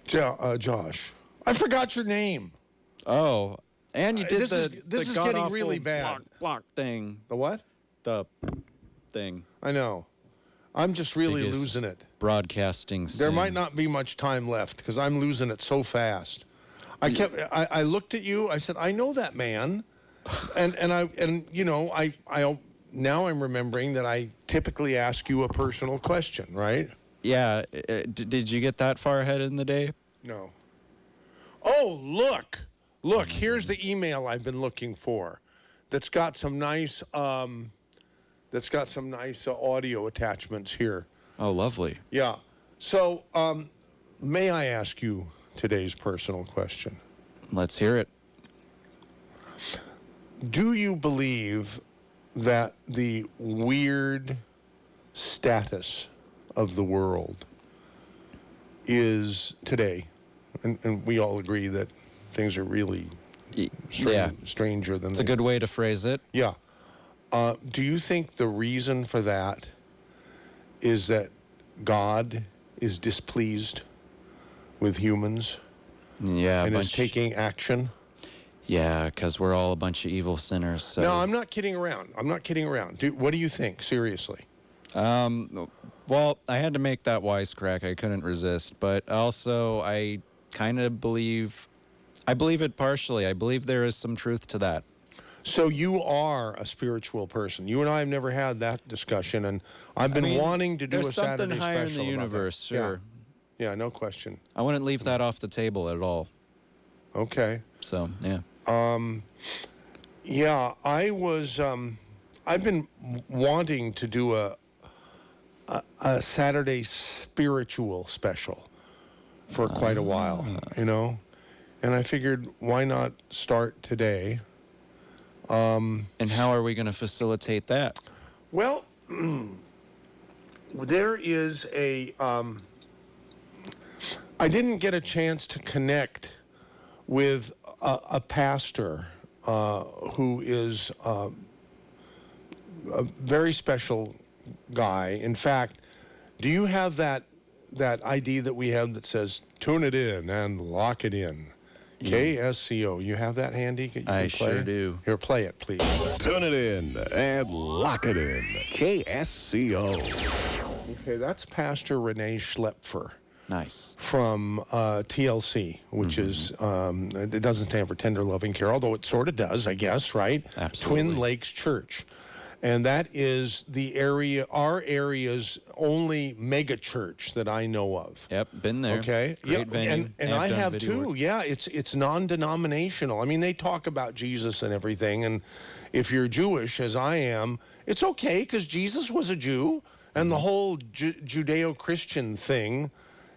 Josh, I forgot your name. Oh, and you did this is getting really bad. Block thing. The what? The thing. I know. I'm just really Biggest losing it. Broadcasting There scene. might not be much time left because I'm losing it so fast. I looked at you. I said, I know that man, and you know, I now I'm remembering that I typically ask you a personal question, right? Yeah. Did you get that far ahead in the day? No. Oh, look, here's the email I've been looking for. That's got some nice audio attachments here. Oh, lovely. Yeah. So, may I ask you today's personal question? Let's hear it. Do you believe that the weird status of the world is today, and we all agree that things are really stranger than it's a good way to phrase it. Yeah. Do you think the reason for that is that God is displeased with humans? Yeah. And is taking action? Yeah, because we're all a bunch of evil sinners. So. No, I'm not kidding around. What do you think, seriously? Well, I had to make that wisecrack. I couldn't resist. But also, I kind of believe it partially. I believe there is some truth to that. So you are a spiritual person. You and I have never had that discussion, and I've been wanting to do a Saturday special about that. There's something higher in the universe, sure. Yeah, no question. I wouldn't leave that off the table at all. Okay. So, yeah. Yeah, I was, I've been wanting to do a Saturday spiritual special for quite a while, you know? And I figured, why not start today? And how are we going to facilitate that? Well, there is I didn't get a chance to connect with a pastor who is a very special guy. In fact, do you have that ID that we have that says, tune it in and lock it in? KSCO. You have that handy? I sure do. Here, play it, please. Tune it in and lock it in. KSCO. Okay, that's Pastor Renee Schlepfer. Nice. From TLC, which is, it doesn't stand for Tender Loving Care, although it sort of does, I guess, right? Absolutely. Twin Lakes Church. And that is our area's only mega church that I know of. Yep, been there. Okay. Great venue. And I have too. Work. Yeah, it's non-denominational. I mean, they talk about Jesus and everything. And if you're Jewish, as I am, it's okay because Jesus was a Jew. And the whole Judeo-Christian thing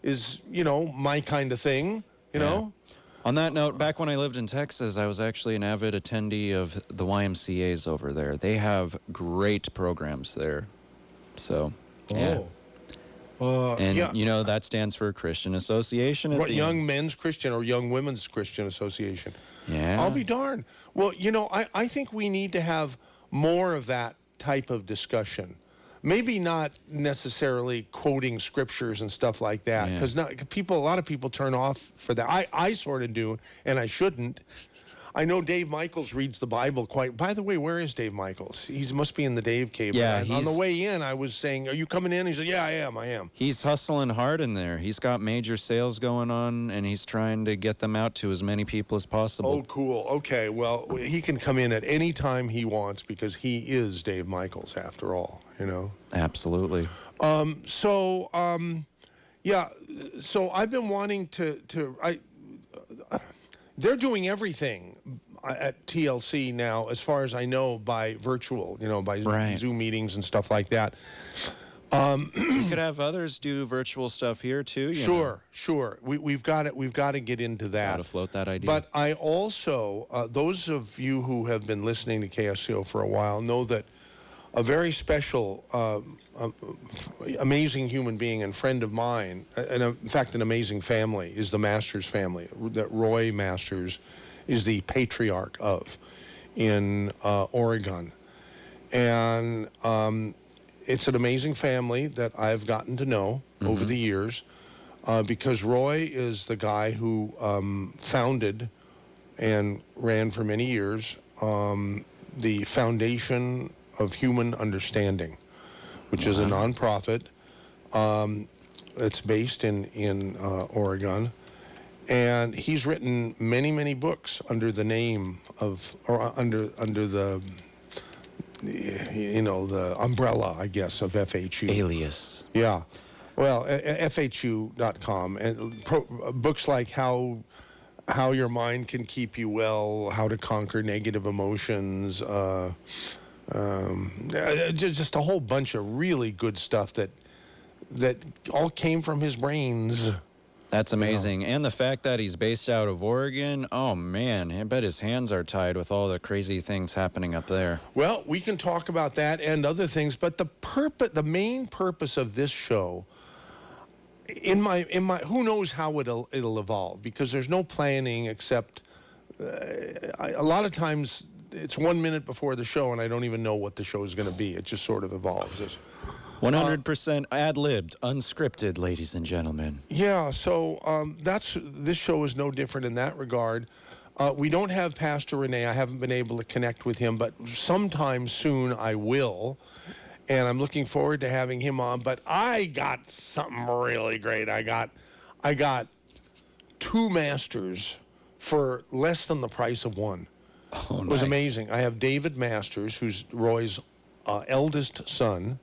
is, you know, my kind of thing, you know? On that note, back when I lived in Texas, I was actually an avid attendee of the YMCA's over there. They have great programs there. So, yeah. You know, that stands for Christian Association. Young Men's Christian or Young Women's Christian Association. Yeah. I'll be darned. Well, you know, I think we need to have more of that type of discussion. Maybe not necessarily quoting scriptures and stuff like that, because a lot of people turn off for that. I sort of do, and I shouldn't. I know Dave Michaels reads the Bible quite. By the way, where is Dave Michaels? He must be in the Dave Cave. Yeah, on the way in, I was saying, "Are you coming in?" He said, "Yeah, I am." He's hustling hard in there. He's got major sales going on, and he's trying to get them out to as many people as possible. Oh, cool. Okay, well, he can come in at any time he wants because he is Dave Michaels, after all. You know. Absolutely. So I've been wanting to. They're doing everything at TLC now, as far as I know, by virtual, you know, by Zoom meetings and stuff like that. You could have others do virtual stuff here too. Sure. We've got to get into that. Got to float that idea. But I also, those of you who have been listening to KSCO for a while know that a very special, amazing human being and friend of mine, and in fact an amazing family, is the Masters family, that Roy Masters is the patriarch of in Oregon. And it's an amazing family that I've gotten to know over the years. because Roy is the guy who founded and ran for many years the Foundation of Human Understanding, which is a nonprofit. It's based in Oregon, and he's written many books under the name of, or under the, the umbrella, I guess, of FHU. Alias. Yeah. Well, FHU.com, and books like how your mind can keep you well, how to conquer negative emotions, just a whole bunch of really good stuff that all came from his brains. That's amazing. And the fact that he's based out of Oregon, oh man, I bet his hands are tied with all the crazy things happening up there. Well, we can talk about that and other things, but the main purpose of this show, in my who knows how it'll evolve, because there's no planning except a lot of times it's 1 minute before the show and I don't even know what the show is going to be. It just sort of evolves. 100% ad-libbed, unscripted, ladies and gentlemen. Yeah, so this show is no different in that regard. We don't have Pastor Rene. I haven't been able to connect with him, but sometime soon I will. And I'm looking forward to having him on. But I got something really great. I got 2 masters for less than the price of one. Oh, It was nice. amazing. I have David Masters, who's Roy's eldest son,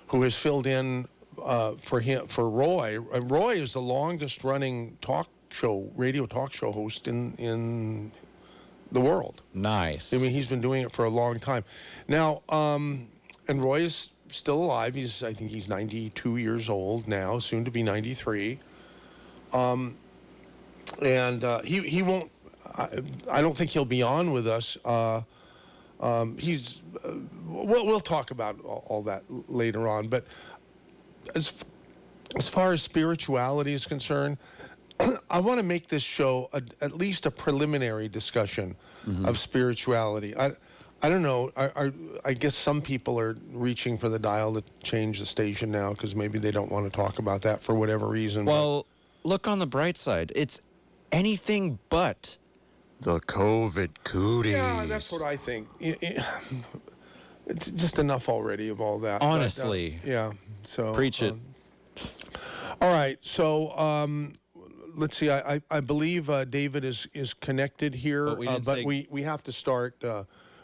who has filled in for Roy. Roy is the longest running radio talk show host in the world. Nice. I mean, he's been doing it for a long time. Now, and Roy is still alive. I think he's 92 years old now, soon to be 93. And he won't. I don't think he'll be on with us. We'll talk about all that later on. But as far as spirituality is concerned, I want to make this show at least a preliminary discussion of spirituality. I don't know. I guess some people are reaching for the dial to change the station now because maybe they don't want to talk about that for whatever reason. Well, look on the bright side. It's anything but the COVID cooties. Yeah, that's what I think. It's just enough already of all that. Honestly. But, yeah. So Preach it. All right. So let's see. I believe David is connected here, But we didn't but say- we have to start.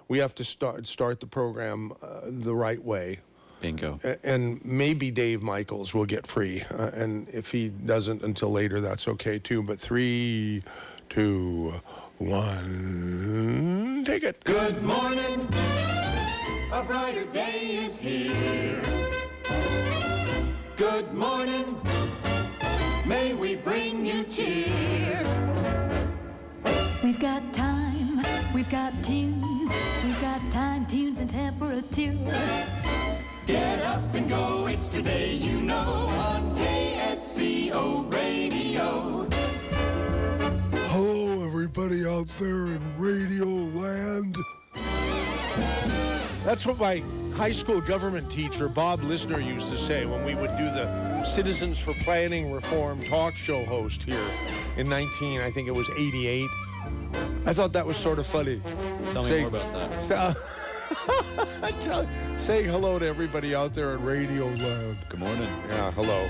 We have to start the program the right way. Bingo. And maybe Dave Michaels will get free. And if he doesn't until later, that's okay too. But 3, 2, 1, take it. Good morning, a brighter day is here. Good morning, may we bring you cheer. We've got time, we've got tunes, we've got time, tunes, and temperature. Get up and go, it's today you know on KSCO Radio. Hello, everybody out there in Radio Land. That's what my high school government teacher, Bob Lisner, used to say when we would do the Citizens for Planning Reform talk show host here in I think it was 88. I thought that was sort of funny. Tell me more about that. Saying hello to everybody out there in Radio Land. Good morning. Yeah, hello.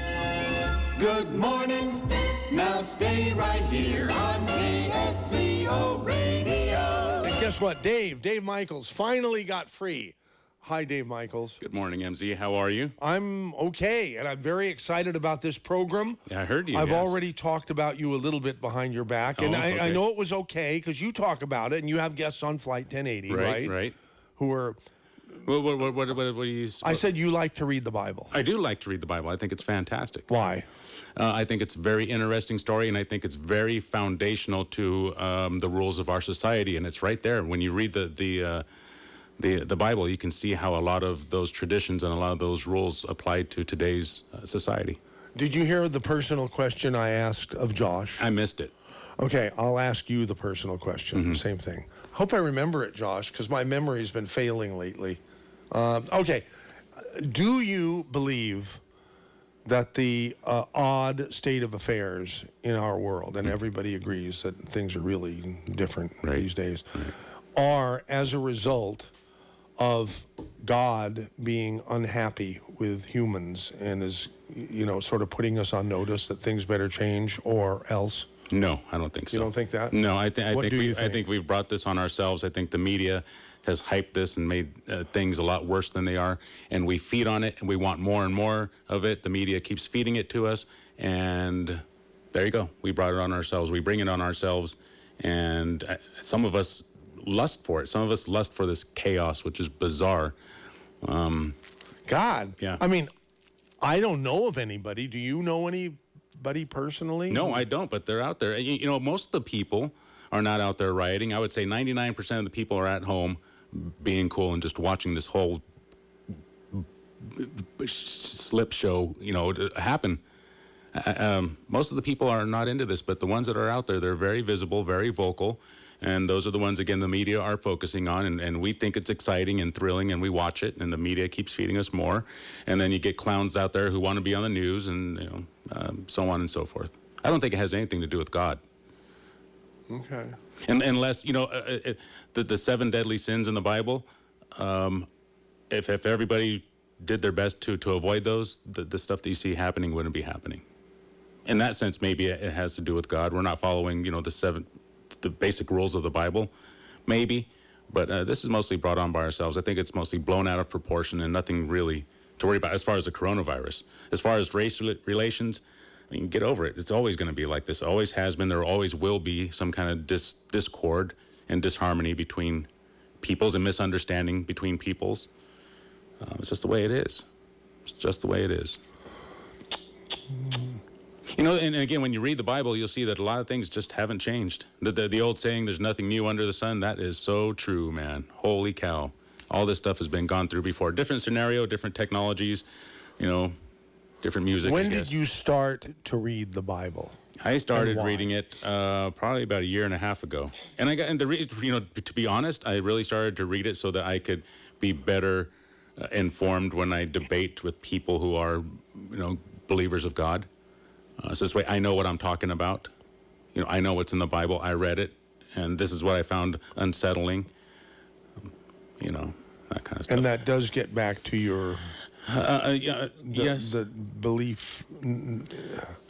Good morning, now stay right here on KSCO Radio. And guess what? Dave Michaels finally got free. Hi, Dave Michaels. Good morning, MZ. How are you? I'm okay, and I'm very excited about this program. Yeah, I heard you. I've yes. already talked about you a little bit behind your back, and Oh, I okay. know it was okay because you talk about it, and you have guests on Flight 1080, right? Right. Who are, What do you? I said you like to read the Bible. I do like to read the Bible. I think it's fantastic. Why? I think it's a very interesting story, and I think it's very foundational to the rules of our society. And it's right there when you read the Bible, you can see how a lot of those traditions and a lot of those rules apply to today's society. Did you hear the personal question I asked of Josh? I missed it. Okay, I'll ask you the personal question. Same thing. Hope I remember it, Josh, because my memory's been failing lately. Okay, do you believe that the odd state of affairs in our world, and everybody agrees that things are really different these days, are as a result of God being unhappy with humans and is, sort of putting us on notice that things better change or else? No, I don't think so. You don't think that? No, I think? think we've brought this on ourselves. I think the media has hyped this and made things a lot worse than they are, and we feed on it, and we want more and more of it. The media keeps feeding it to us, and there you go. We brought it on ourselves. We bring it on ourselves, and some of us lust for it. Some of us lust for this chaos, which is bizarre. God. Yeah. I mean, I don't know of anybody. Do you know anybody personally? No, I don't, but they're out there. Most of the people are not out there rioting. I would say 99% of the people are at home being cool and just watching this whole slip show, happen. Most of the people are not into this, but the ones that are out there, they're very visible, very vocal, and those are the ones, again, the media are focusing on, and we think it's exciting and thrilling, and we watch it, and the media keeps feeding us more, and then you get clowns out there who want to be on the news, and so on and so forth. I don't think it has anything to do with God. Okay. And unless, the 7 deadly sins in the Bible, if everybody did their best to avoid those, the stuff that you see happening wouldn't be happening. In that sense, maybe it has to do with God. We're not following, the basic rules of the Bible, maybe. But this is mostly brought on by ourselves. I think it's mostly blown out of proportion and nothing really to worry about as far as the coronavirus. As far as race relations, I mean, get over it. It's always going to be like this. It always has been. There always will be some kind of discord and disharmony between peoples and misunderstanding between peoples. It's just the way it is. It's just the way it is. And again, when you read the Bible, you'll see that a lot of things just haven't changed. The old saying, there's nothing new under the sun, that is so true, man. Holy cow. All this stuff has been gone through before. Different scenario, different technologies, different music. When did you start to read the Bible? I started reading it probably about a year and a half ago. And to be honest, I really started to read it so that I could be better informed when I debate with people who are, believers of God. So this way I know what I'm talking about. I know what's in the Bible. I read it, and this is what I found unsettling. That kind of stuff. And that does get back to your yes, the belief.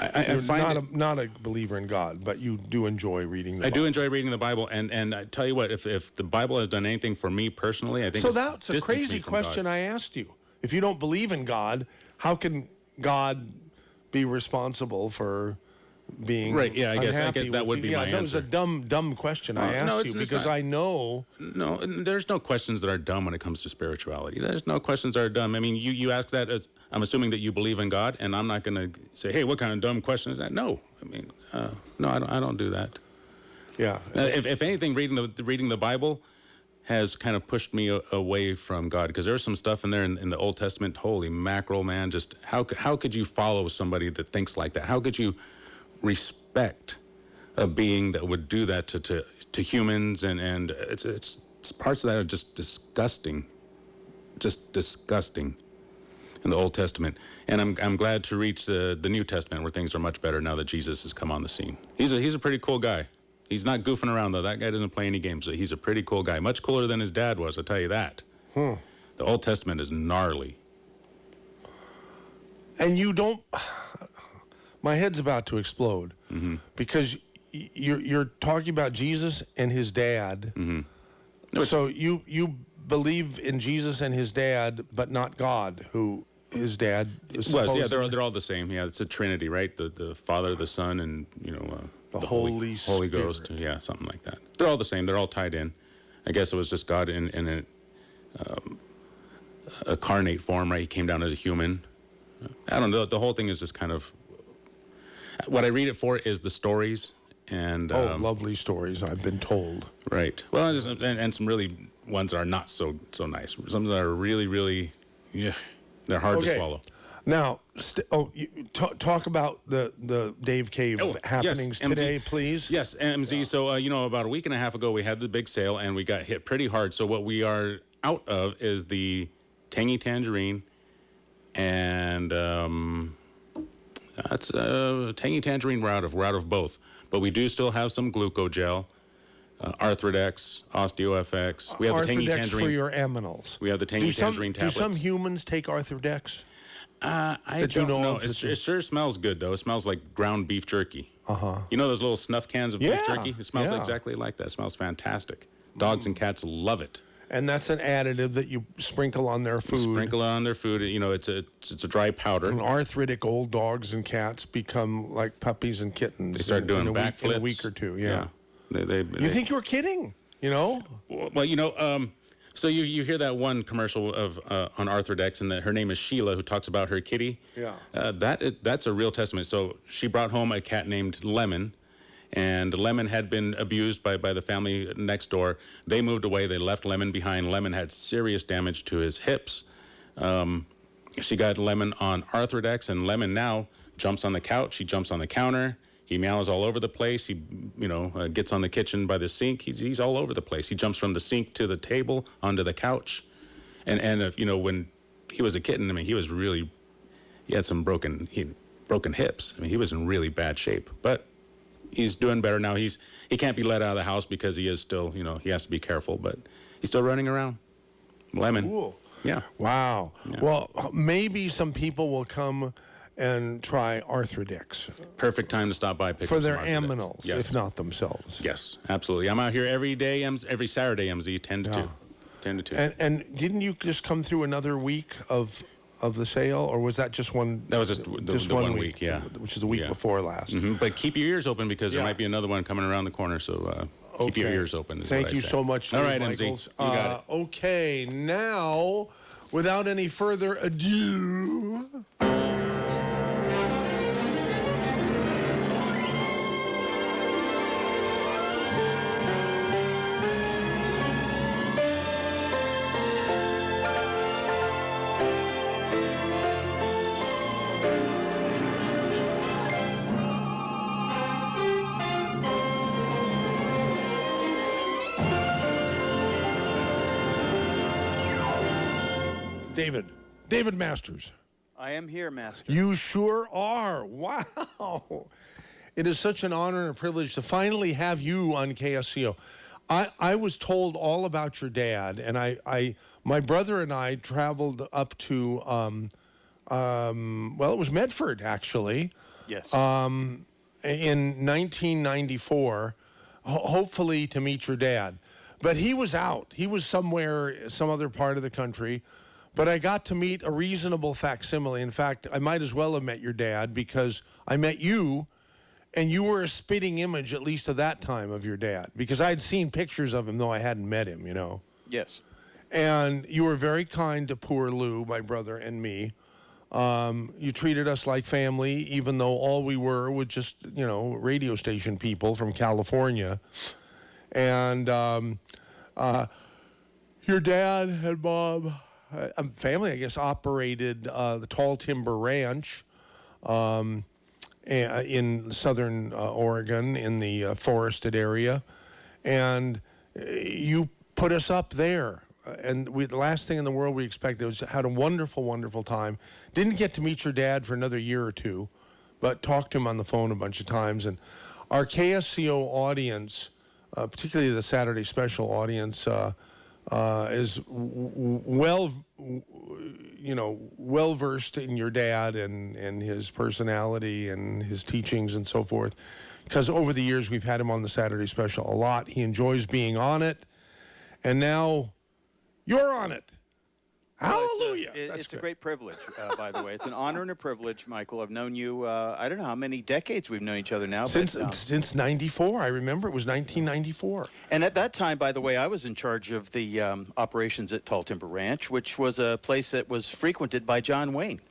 I find not a believer in God, but you do enjoy reading the Bible. I do enjoy reading the Bible, and I tell you what, if the Bible has done anything for me personally, I think so. It's That's a crazy question I asked you. If you don't believe in God, how can God be responsible for being right? Yeah, I guess unhappy that would with be you? my That was answer. a dumb question I asked you because I know. No, there's no questions that are dumb when it comes to spirituality. There's no questions that are dumb. I mean, you ask that as I'm assuming that you believe in God, and I'm not going to say, hey, what kind of dumb question is that? No, I mean, no, I don't do that. Yeah. If anything, reading the Bible has kind of pushed me away from God, because there's some stuff in there in the Old Testament. Holy mackerel, man! Just how could you follow somebody that thinks like that? How could you respect a being that would do that to humans? And it's parts of that are just disgusting in the Old Testament. And I'm glad to reach the New Testament, where things are much better now that Jesus has come on the scene. He's a pretty cool guy. He's not goofing around, though. That guy doesn't play any games. He's a pretty cool guy. Much cooler than his dad was, I'll tell you that. The Old Testament is gnarly. And you don't. My head's about to explode because you're talking about Jesus and his dad. So you believe in Jesus and his dad, but not God, who his dad is. Yeah, they're all the same. Yeah, it's a Trinity, right? The Father, the Son, and the Holy Ghost. Yeah, something like that. They're all the same. They're all tied in. I guess it was just God in a carnate form, right? He came down as a human. I don't know. The whole thing is just kind of what I read it for is the stories and lovely stories, I've been told. Right. Well, and some really ones that are not so nice. Some that are really, really, they're hard to swallow. Now, talk about the Dave Cave happenings today, please. Yes, MZ. So, about a week and a half ago, we had the big sale, and we got hit pretty hard. So what we are out of is the Tangy Tangerine and That's tangy tangerine. We're out of both, but we do still have some glucogel, Arthrodex, OsteoFX. We have the tangy Arthrodex tangerine for your aminals. We have the tangy tangerine tablets. Do some humans take Arthrodex? I don't know. It sure smells good, though. It smells like ground beef jerky. You know those little snuff cans of beef jerky? It smells exactly like that. It smells fantastic. Dogs and cats love it. And that's an additive that you sprinkle on their food. Sprinkle it on their food. You know, it's a dry powder. And arthritic old dogs and cats become like puppies and kittens. They start doing backflips in a week or two. Yeah. You think you were kidding? You know? Well, you know. So you hear that one commercial of on Arthrodex, and her name is Sheila, who talks about her kitty. Yeah. That's a real testament. So she brought home a cat named Lemon, and Lemon had been abused by the family next door. They moved away. They left Lemon behind. Lemon had serious damage to his hips. She got Lemon on Arthrodex, and Lemon now jumps on the couch. He jumps on the counter. He meows all over the place. He, gets on the kitchen by the sink. He's all over the place. He jumps from the sink to the table, onto the couch. And when he was a kitten, I mean, he had some broken hips. I mean, he was in really bad shape. But he's doing better now. He can't be let out of the house because he is still, he has to be careful. But he's still running around. Lemon. Cool. Yeah. Wow. Yeah. Well, maybe some people will come and try Arthrodex. Perfect time to stop by, pick for up their some Arthrodex. aminals, Yes. if not themselves. Yes, absolutely. I'm out here every day, every Saturday, MZ, 10 to 2. 10 to 2. And didn't you just come through another week of the sale, or was that just one? That was just the 1 week, yeah. Which is the week before last. But keep your ears open because there might be another one coming around the corner, so keep your ears open. Thank you so much, All Dave right, Michaels. MZ, you got it. Okay, now, without any further ado... David Masters. I am here, Master. You sure are. Wow. It is such an honor and a privilege to finally have you on KSCO. I was told all about your dad, and my brother and I traveled up to, it was Medford, actually. Yes. In 1994, hopefully to meet your dad. But he was out. He was somewhere, some other part of the country. But I got to meet a reasonable facsimile. In fact, I might as well have met your dad because I met you, and you were a spitting image, at least at that time, of your dad. Because I had seen pictures of him, though I hadn't met him, Yes. And you were very kind to poor Lou, my brother, and me. You treated us like family, even though all we were just, radio station people from California. And your dad and mom... family, I guess, operated the Tall Timber Ranch in southern Oregon in the forested area. And you put us up there. And the last thing in the world we expected was had a wonderful, wonderful time. Didn't get to meet your dad for another year or two, but talked to him on the phone a bunch of times. And our KSCO audience, particularly the Saturday special audience, is well versed in your dad and his personality and his teachings and so forth. Because over the years we've had him on the Saturday special a lot. He enjoys being on it, and now you're on it. Hallelujah! It's a great privilege, by the way. It's an honor and a privilege, Michael. I've known you, I don't know how many decades we've known each other now. Since 94. I remember it was 1994. And at that time, by the way, I was in charge of the operations at Tall Timber Ranch, which was a place that was frequented by John Wayne.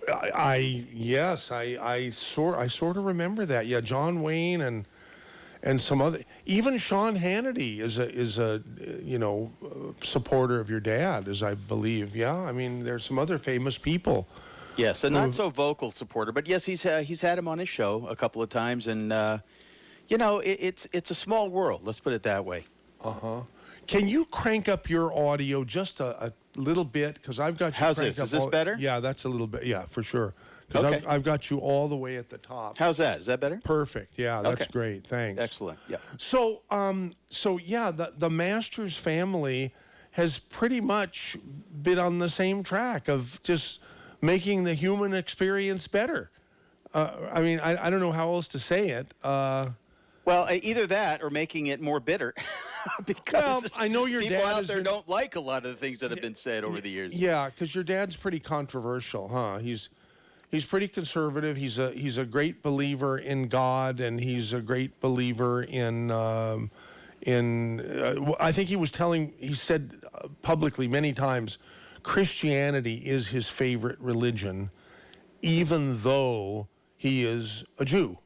I sort of remember that. Yeah, John Wayne and some other, even Sean Hannity is a supporter of your dad, as I believe. Yeah, I mean, there's some other famous people. Yes, a not so vocal supporter, but yes, he's had him on his show a couple of times, and it's a small world. Let's put it that way. Can you crank up your audio just a little bit? Because I've got you. How's this? Is this better? Yeah, that's a little bit. Yeah, for sure. because Okay. I've got you all the way at the top. How's that? Is that better? Perfect. Yeah, that's Okay. great. Thanks. Excellent. Yeah. So, yeah, the Masters family has pretty much been on the same track of just making the human experience better. I mean, I don't know how else to say it. Well, either that or making it more bitter, because Well, I know your people dad out has there been- don't like a lot of the things that have been said over the years. Yeah, because your dad's pretty controversial, huh? He's pretty conservative. He's a great believer in God, and he's a great believer in. I think he said publicly many times, Christianity is his favorite religion, even though he is a Jew.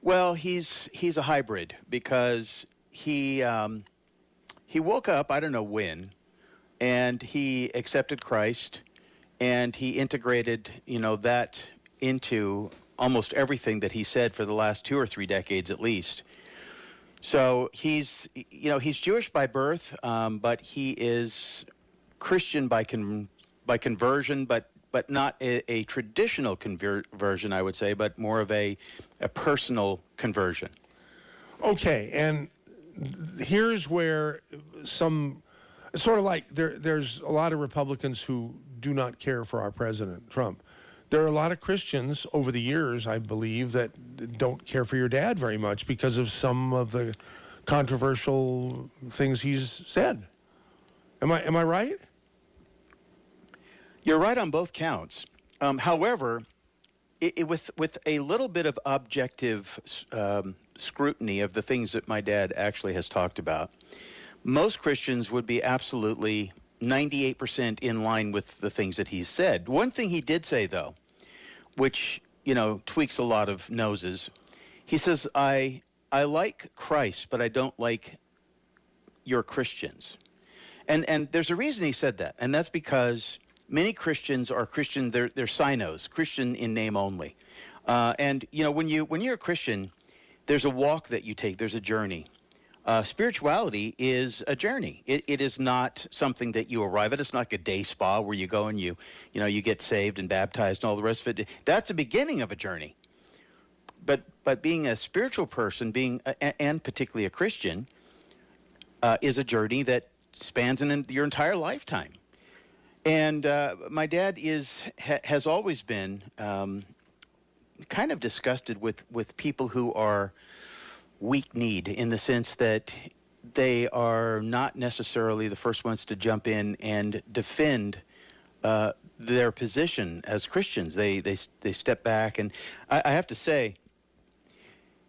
Well, he's a hybrid because he woke up, I don't know when, and he accepted Christ, and he integrated, that into almost everything that he said for the last 2 or 3 decades at least. So he's Jewish by birth, but he is Christian by conversion, but not a traditional conversion, I would say, but more of a personal conversion. Okay, and here's where sort of like there's a lot of Republicans who do not care for our president, Trump. There are a lot of Christians over the years, I believe, that don't care for your dad very much because of some of the controversial things he's said. Am I right? You're right on both counts. However, with a little bit of objective scrutiny of the things that my dad actually has talked about, most Christians would be absolutely 98% in line with the things that he's said. One thing he did say, though, which, tweaks a lot of noses, he says, I like Christ, but I don't like your Christians. And there's a reason he said that, and that's because many Christians are Christian, they're sinos, Christian in name only. And when you're a Christian, there's a walk that you take, there's a journey. Spirituality is a journey. It is not something that you arrive at. It's not like a day spa where you go and you get saved and baptized and all the rest of it. That's the beginning of a journey. But being a spiritual person, and particularly a Christian, is a journey that spans your entire lifetime. And my dad has always been kind of disgusted with people who are weak-kneed, in the sense that they are not necessarily the first ones to jump in and defend their position as Christians. They step back, and I have to say,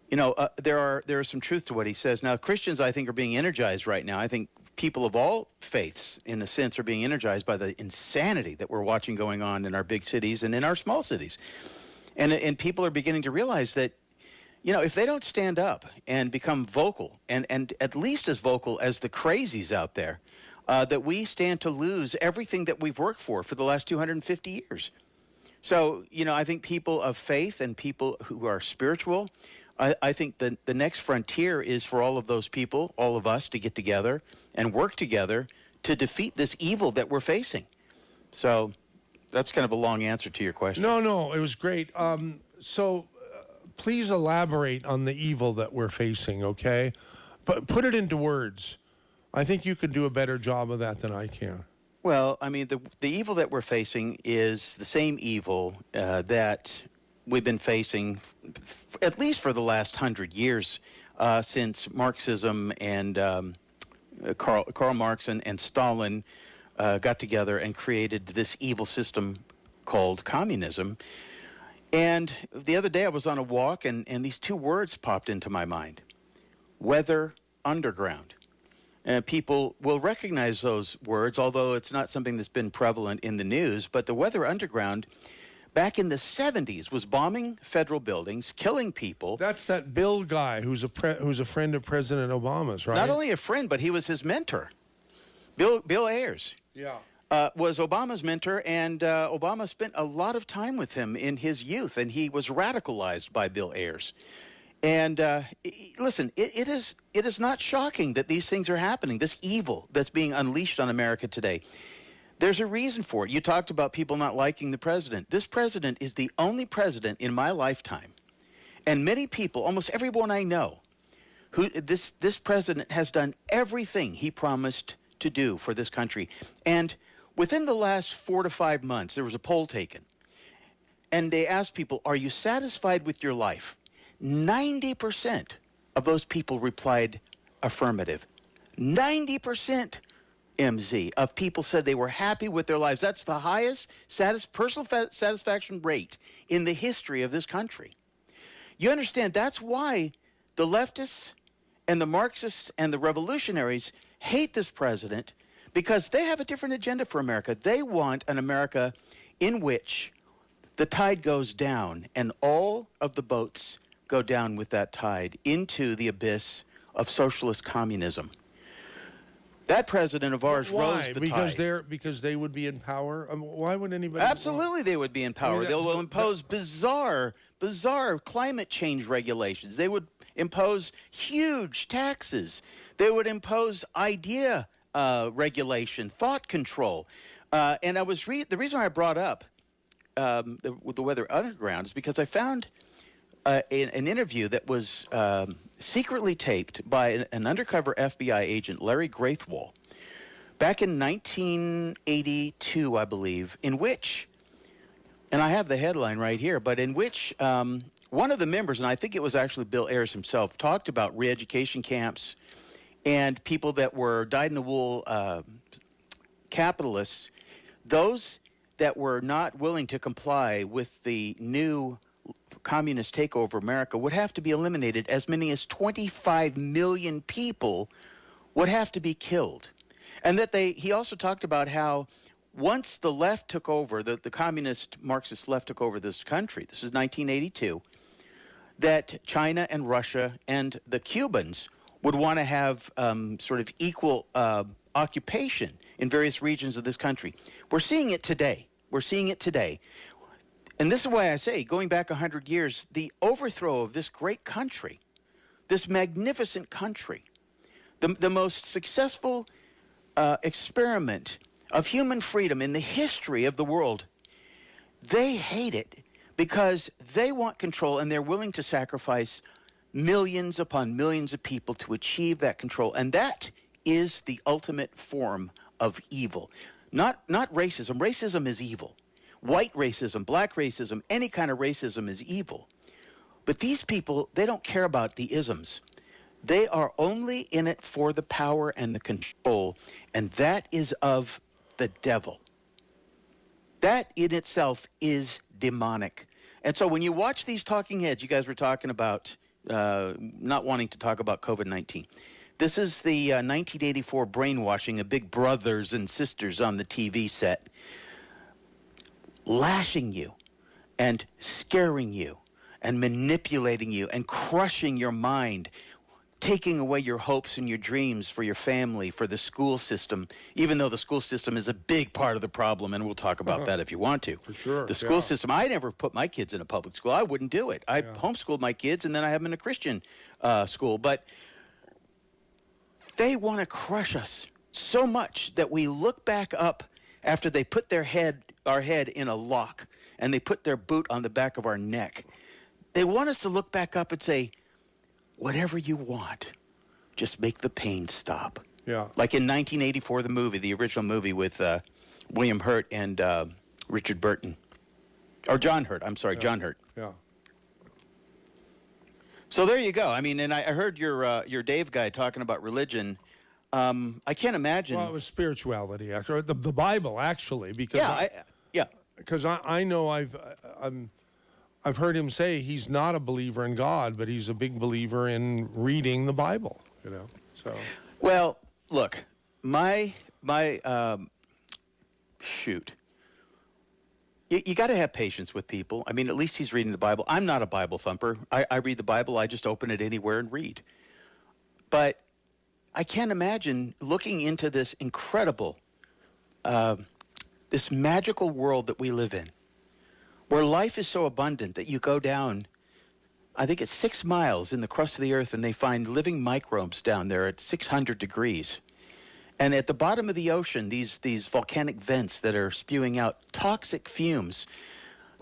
there is some truth to what he says. Now, Christians, I think, are being energized right now. I think people of all faiths, in a sense, are being energized by the insanity that we're watching going on in our big cities and in our small cities. And people are beginning to realize that, if they don't stand up and become vocal, and at least as vocal as the crazies out there, that we stand to lose everything that we've worked for the last 250 years. So, I think people of faith and people who are spiritual, I think the next frontier is for all of those people, all of us, to get together and work together to defeat this evil that we're facing. So that's kind of a long answer to your question. No, it was great. So please elaborate on the evil that we're facing, okay? But put it into words. I think you could do a better job of that than I can. Well, I mean, the evil that we're facing is the same evil that we've been facing at least for the last 100 years, since Marxism and Karl Marx and Stalin got together and created this evil system called communism. And the other day I was on a walk, and these 2 words popped into my mind: weather underground. And people will recognize those words, although it's not something that's been prevalent in the news. But the weather underground, back in the 70s, was bombing federal buildings, killing people. That's that Bill guy who's a friend of President Obama's, right? Not only a friend, but he was his mentor. Bill Ayers. Yeah. Was Obama's mentor, and Obama spent a lot of time with him in his youth, and he was radicalized by Bill Ayers. And listen, it is not shocking that these things are happening, this evil that's being unleashed on America today. There's a reason for it. You talked about people not liking the president. This president is the only president in my lifetime, and many people, almost everyone I know, who this president has done everything he promised to do for this country. And within the last 4 to 5 months, there was a poll taken, and they asked people, are you satisfied with your life? 90% of those people replied affirmative. 90%, MZ, of people said they were happy with their lives. That's the highest personal satisfaction rate in the history of this country. You understand, that's why the leftists and the Marxists and the revolutionaries hate this president, because they have a different agenda for America. They want an America in which the tide goes down and all of the boats go down with that tide into the abyss of socialist communism. That president of ours rose the tide. Because they would be in power. Why would anybody? Absolutely, they would be in power. They will impose bizarre climate change regulations. They would impose huge taxes. They would impose idea regulation, thought control. And the reason I brought up the Weather Underground is because I found an interview that was secretly taped by an undercover FBI agent, Larry Graithwohl, back in 1982, I believe, in which, and I have the headline right here, but in which one of the members, and I think it was actually Bill Ayers himself, talked about re-education camps and people that were dyed-in-the-wool capitalists, those that were not willing to comply with the new communist takeover of America would have to be eliminated. As many as 25 million people would have to be killed. And that he also talked about how once the left took over, the communist Marxist left took over this country, this is 1982, that China and Russia and the Cubans would want to have sort of equal occupation in various regions of this country. We're seeing it today. We're seeing it today. And this is why I say, going back 100 years, the overthrow of this great country, this magnificent country, the most successful experiment of human freedom in the history of the world, they hate it because they want control, and they're willing to sacrifice millions upon millions of people to achieve that control. And that is the ultimate form of evil. Not racism. Racism is evil. White racism, black racism, any kind of racism is evil. But these people, they don't care about the isms. They are only in it for the power and the control, and that is of the devil. That in itself is demonic. And so when you watch these talking heads, you guys were talking about not wanting to talk about COVID-19. This is the 1984 brainwashing of big brothers and sisters on the TV set, lashing you and scaring you and manipulating you and crushing your mind, taking away your hopes and your dreams for your family, for the school system, even though the school system is a big part of the problem, and we'll talk about that if you want to. For sure. The school system, I never put my kids in a public school. I wouldn't do it. I homeschooled my kids, and then I have them in a Christian school. But they want to crush us so much that we look back up after they put our head in a lock and they put their boot on the back of our neck. They want us to look back up and say, whatever you want, just make the pain stop. Yeah. Like in 1984, the movie, the original movie with William Hurt and Richard Burton. Or John Hurt, I'm sorry, John Hurt. Yeah. So there you go. I mean, and I heard your Dave guy talking about religion. I can't imagine. Well, it was spirituality, actually. The Bible, actually, because because I know I've heard him say he's not a believer in God, but he's a big believer in reading the Bible. You know, so. Well, look, my shoot. You got to have patience with people. I mean, at least he's reading the Bible. I'm not a Bible thumper. I read the Bible. I just open it anywhere and read. But I can't imagine looking into this incredible, this magical world that we live in, where life is so abundant that you go down, I think it's 6 miles in the crust of the earth, and they find living microbes down there at 600 degrees. And at the bottom of the ocean, these volcanic vents that are spewing out toxic fumes,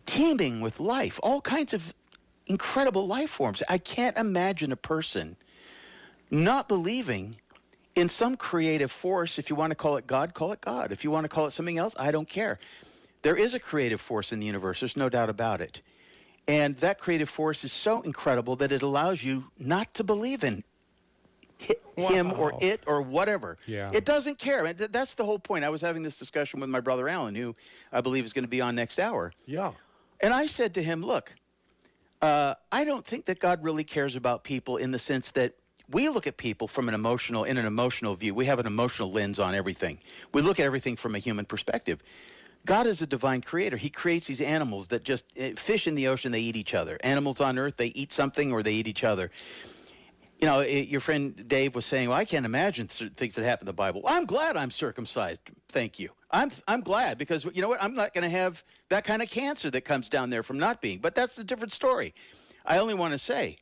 teeming with life, all kinds of incredible life forms. I can't imagine a person not believing in some creative force. If you want to call it God, call it God. If you want to call it something else, I don't care. There is a creative force in the universe. There's no doubt about it. And that creative force is so incredible that it allows you not to believe in him or it or whatever. Yeah. It doesn't care. And that's the whole point. I was having this discussion with my brother Alan, who I believe is going to be on next hour. Yeah. And I said to him, look, I don't think that God really cares about people in the sense that we look at people from an emotional view. We have an emotional lens on everything. We look at everything from a human perspective. God is a divine creator. He creates these animals that just, fish in the ocean, they eat each other. Animals on earth, they eat something or they eat each other. You know, your friend Dave was saying, well, I can't imagine things that happen in the Bible. Well, I'm glad I'm circumcised. Thank you. I'm glad because, you know what, I'm not going to have that kind of cancer that comes down there from not being. But that's a different story. I only want to say,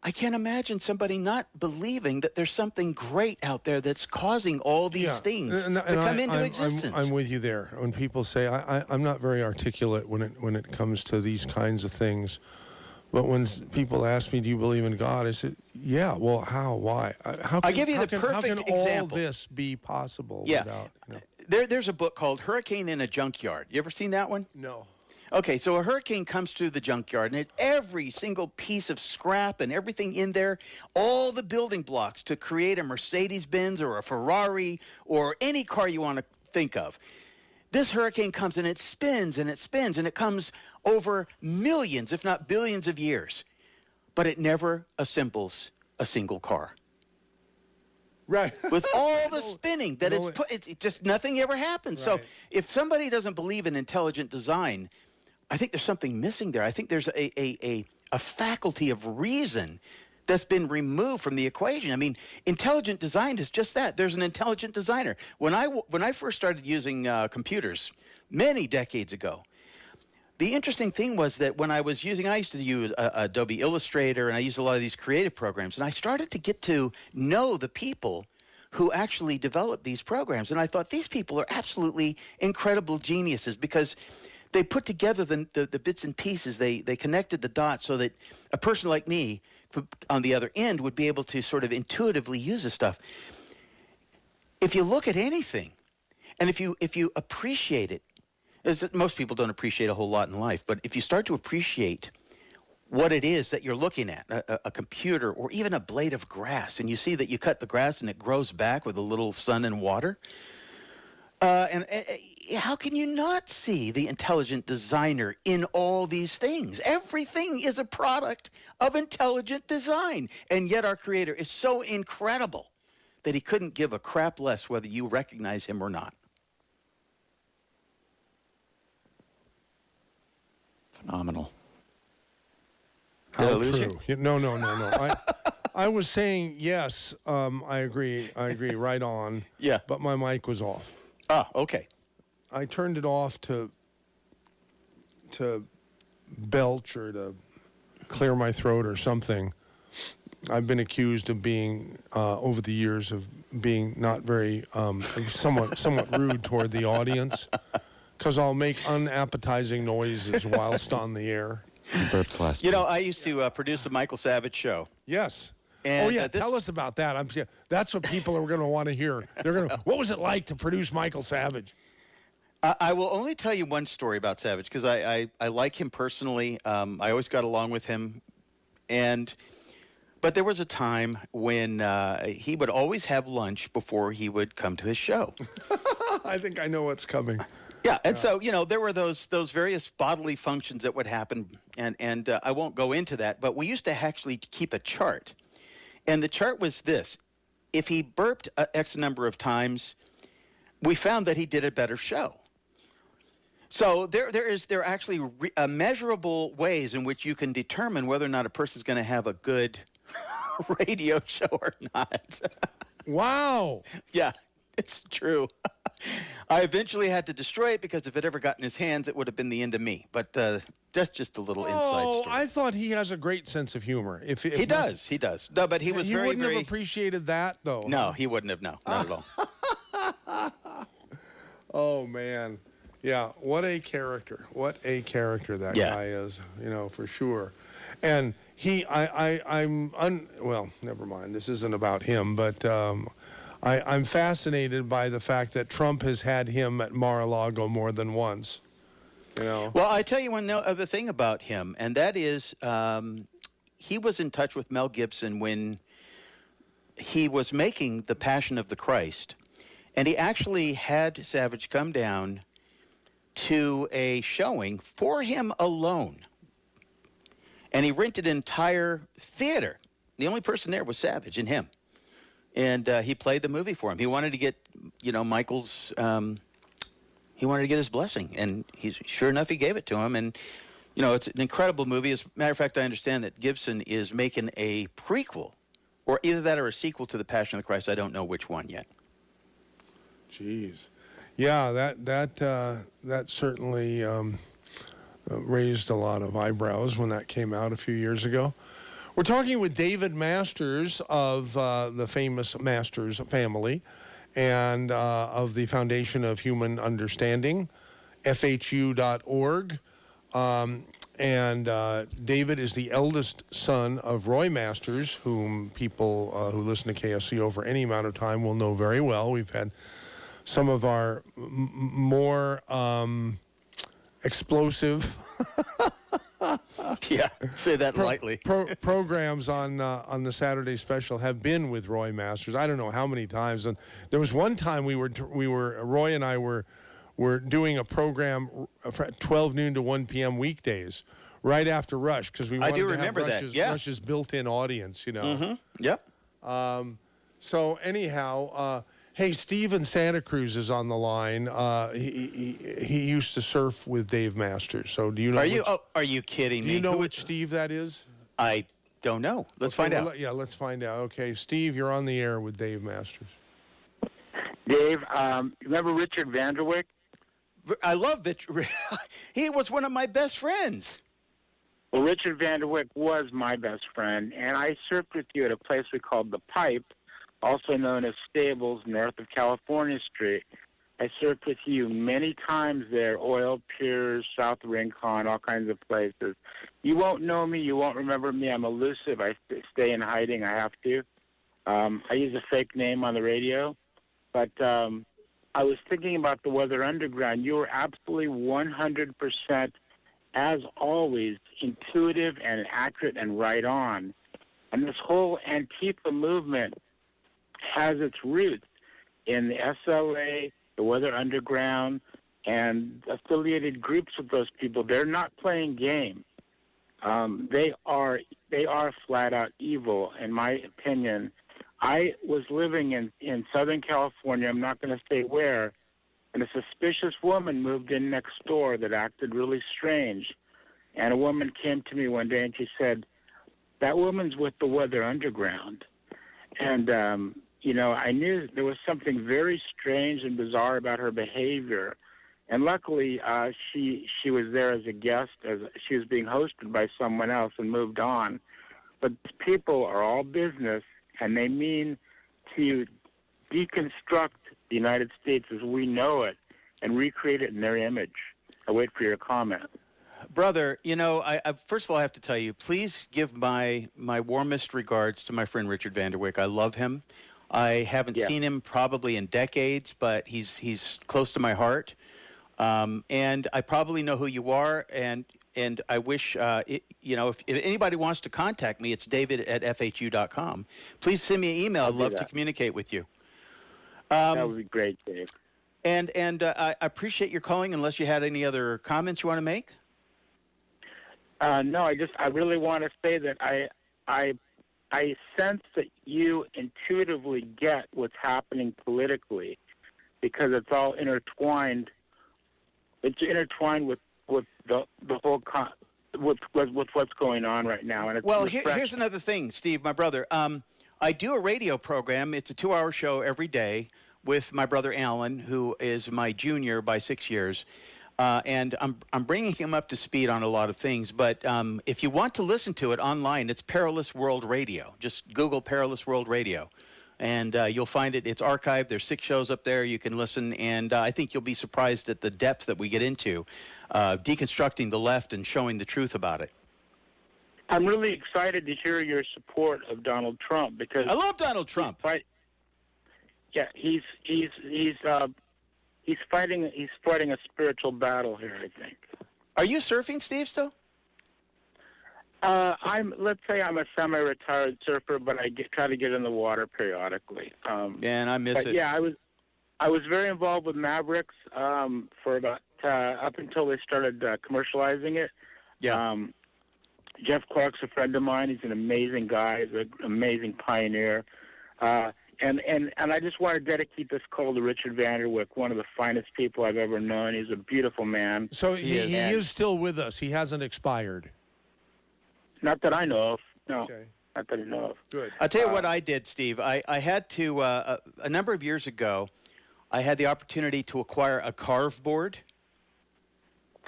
I can't imagine somebody not believing that there's something great out there that's causing all these things to come into existence. I'm with you there. When people say, I'm not very articulate when it comes to these kinds of things. But when people ask me, do you believe in God? I said, yeah. Well, how? Why? I'll give you the perfect how can example. all this be possible Yeah. without, There's a book called Hurricane in a Junkyard. You ever seen that one? No. Okay, so a hurricane comes through the junkyard, and every single piece of scrap and everything in there, all the building blocks to create a Mercedes-Benz or a Ferrari or any car you want to think of. This hurricane comes and it spins and it spins, and it comes over millions, if not billions of years, but it never assembles a single car. Right. With all the spinning that it's put, it just nothing ever happens. So Right. if somebody doesn't believe in intelligent design, I think there's something missing there. I think there's a faculty of reason that's been removed from the equation. I mean, intelligent design is just that. There's an intelligent designer. When I first started using computers many decades ago, the interesting thing was that when I used to use Adobe Illustrator, and I used a lot of these creative programs, and I started to get to know the people who actually developed these programs. And I thought, these people are absolutely incredible geniuses because they put together the bits and pieces. They connected the dots so that a person like me on the other end would be able to sort of intuitively use this stuff. If you look at anything, and if you appreciate it, as most people don't appreciate a whole lot in life, but if you start to appreciate what it is that you're looking at, a computer or even a blade of grass, and you see that you cut the grass and it grows back with a little sun and water, how can you not see the intelligent designer in all these things? Everything is a product of intelligent design, and yet our Creator is so incredible that he couldn't give a crap less whether you recognize him or not. Phenomenal. Did I How lose true. you? No. I was saying yes. I agree. Right on. Yeah. But my mic was off. Ah, okay. I turned it off to belch or to clear my throat or something. I've been accused of being over the years of being not very somewhat rude toward the audience because I'll make unappetizing noises whilst on the air. You burped last You know, week. I used to produce a Michael Savage show. Yes. And, oh yeah, this- tell us about that. That's what people are going to want to hear. They're going to. What was it like to produce Michael Savage? I will only tell you one story about Savage because I like him personally. I always got along with him, but there was a time when he would always have lunch before he would come to his show. I think I know what's coming. Yeah, and so, you know, there were those various bodily functions that would happen, and I won't go into that, but we used to actually keep a chart. And the chart was this. If he burped X number of times, we found that he did a better show. So there are actually measurable ways in which you can determine whether or not a person's going to have a good radio show or not. Wow. Yeah, it's true. I eventually had to destroy it because if it ever got in his hands, it would have been the end of me. But that's just a little inside Oh, story. I thought he has a great sense of humor. If He does. No, but he was he very, wouldn't very... have appreciated that, though. No, he wouldn't have. No, not at all. Oh man, yeah. What a character! What a character that Yeah. guy is. For sure. And well, never mind. This isn't about him, but I'm fascinated by the fact that Trump has had him at Mar-a-Lago more than once. Well, I tell you one other thing about him, and that is he was in touch with Mel Gibson when he was making The Passion of the Christ. And he actually had Savage come down to a showing for him alone. And he rented an entire theater. The only person there was Savage and him. And he played the movie for him. He wanted to get, Michael's, he wanted to get his blessing. And sure enough, he gave it to him. And, it's an incredible movie. As a matter of fact, I understand that Gibson is making a prequel, or either that or a sequel to The Passion of the Christ. I don't know which one yet. Jeez. Yeah, that certainly raised a lot of eyebrows when that came out a few years ago. We're talking with David Masters of the famous Masters family and of the Foundation of Human Understanding, FHU.org. And David is the eldest son of Roy Masters, whom people who listen to KSCO for any amount of time will know very well. We've had some of our more explosive Yeah, say that lightly. programs on the Saturday special have been with Roy Masters. I don't know how many times. And there was one time we were Roy and I were doing a program at 12 noon to 1 p.m. weekdays, right after Rush, because we wanted to have Rush's built-in audience, Mm-hmm. Yep. So anyhow, hey, Steve in Santa Cruz is on the line. He used to surf with Dave Masters. So do you know? Are you kidding me? Do you know which Steve that is? I don't know. Let's find out. Let's find out. Okay, Steve, you're on the air with Dave Masters. Dave, remember Richard Vanderwick? I love Richard. He was one of my best friends. Well, Richard Vanderwick was my best friend, and I surfed with you at a place we called The Pipe, also known as Stables, north of California Street. I surfed with you many times there, Oil Piers, South Rincon, all kinds of places. You won't know me. You won't remember me. I'm elusive. I stay in hiding. I have to. I use a fake name on the radio. But I was thinking about the Weather Underground. You were absolutely 100%, as always, intuitive and accurate and right on. And this whole Antifa movement has its roots in the SLA, the Weather Underground, and affiliated groups of those people. They're not playing games. They are flat out evil, in my opinion. I was living in Southern California, I'm not going to say where, and a suspicious woman moved in next door that acted really strange. And a woman came to me one day and she said, that woman's with the Weather Underground. And, I knew there was something very strange and bizarre about her behavior. And luckily, she was there as a guest, as she was being hosted by someone else and moved on. But people are all business, and they mean to deconstruct the United States as we know it and recreate it in their image. I wait for your comment. Brother, I first of all, I have to tell you, please give my warmest regards to my friend Richard Vanderwick. I love him. I haven't seen him probably in decades, but he's close to my heart. And I probably know who you are, and I wish, if anybody wants to contact me, it's david@fhu.com. Please send me an email. I'd love to communicate with you. That would be great, Dave. And I appreciate your calling, unless you had any other comments you want to make. No, I really want to say that I sense that you intuitively get what's happening politically, because it's all intertwined. It's intertwined with the whole with what's going on right now. And it's here's another thing, Steve, my brother. I do a radio program. It's a 2-hour show every day with my brother Alan, who is my junior by 6 years. And I'm bringing him up to speed on a lot of things. But if you want to listen to it online, it's Perilous World Radio. Just Google Perilous World Radio. And you'll find it. It's archived. There's 6 shows up there. You can listen. And I think you'll be surprised at the depth that we get into deconstructing the left and showing the truth about it. I'm really excited to hear your support of Donald Trump because I love Donald Trump. Yeah, he's fighting a spiritual battle here, I think. Are you surfing, Steve, still? Let's say I'm a semi-retired surfer, but I try to get in the water periodically. And I miss it. Yeah, I was very involved with Mavericks for about up until they started commercializing it. Yeah. Jeff Clark's a friend of mine. He's an amazing guy. He's an amazing pioneer. And I just want to dedicate this call to Richard Vanderwick, one of the finest people I've ever known. He's a beautiful man. So he is still with us. He hasn't expired. Not that I know of. No. Okay. Not that I know of. Good. I'll tell you what I did, Steve. I had to, a number of years ago, I had the opportunity to acquire a carve board.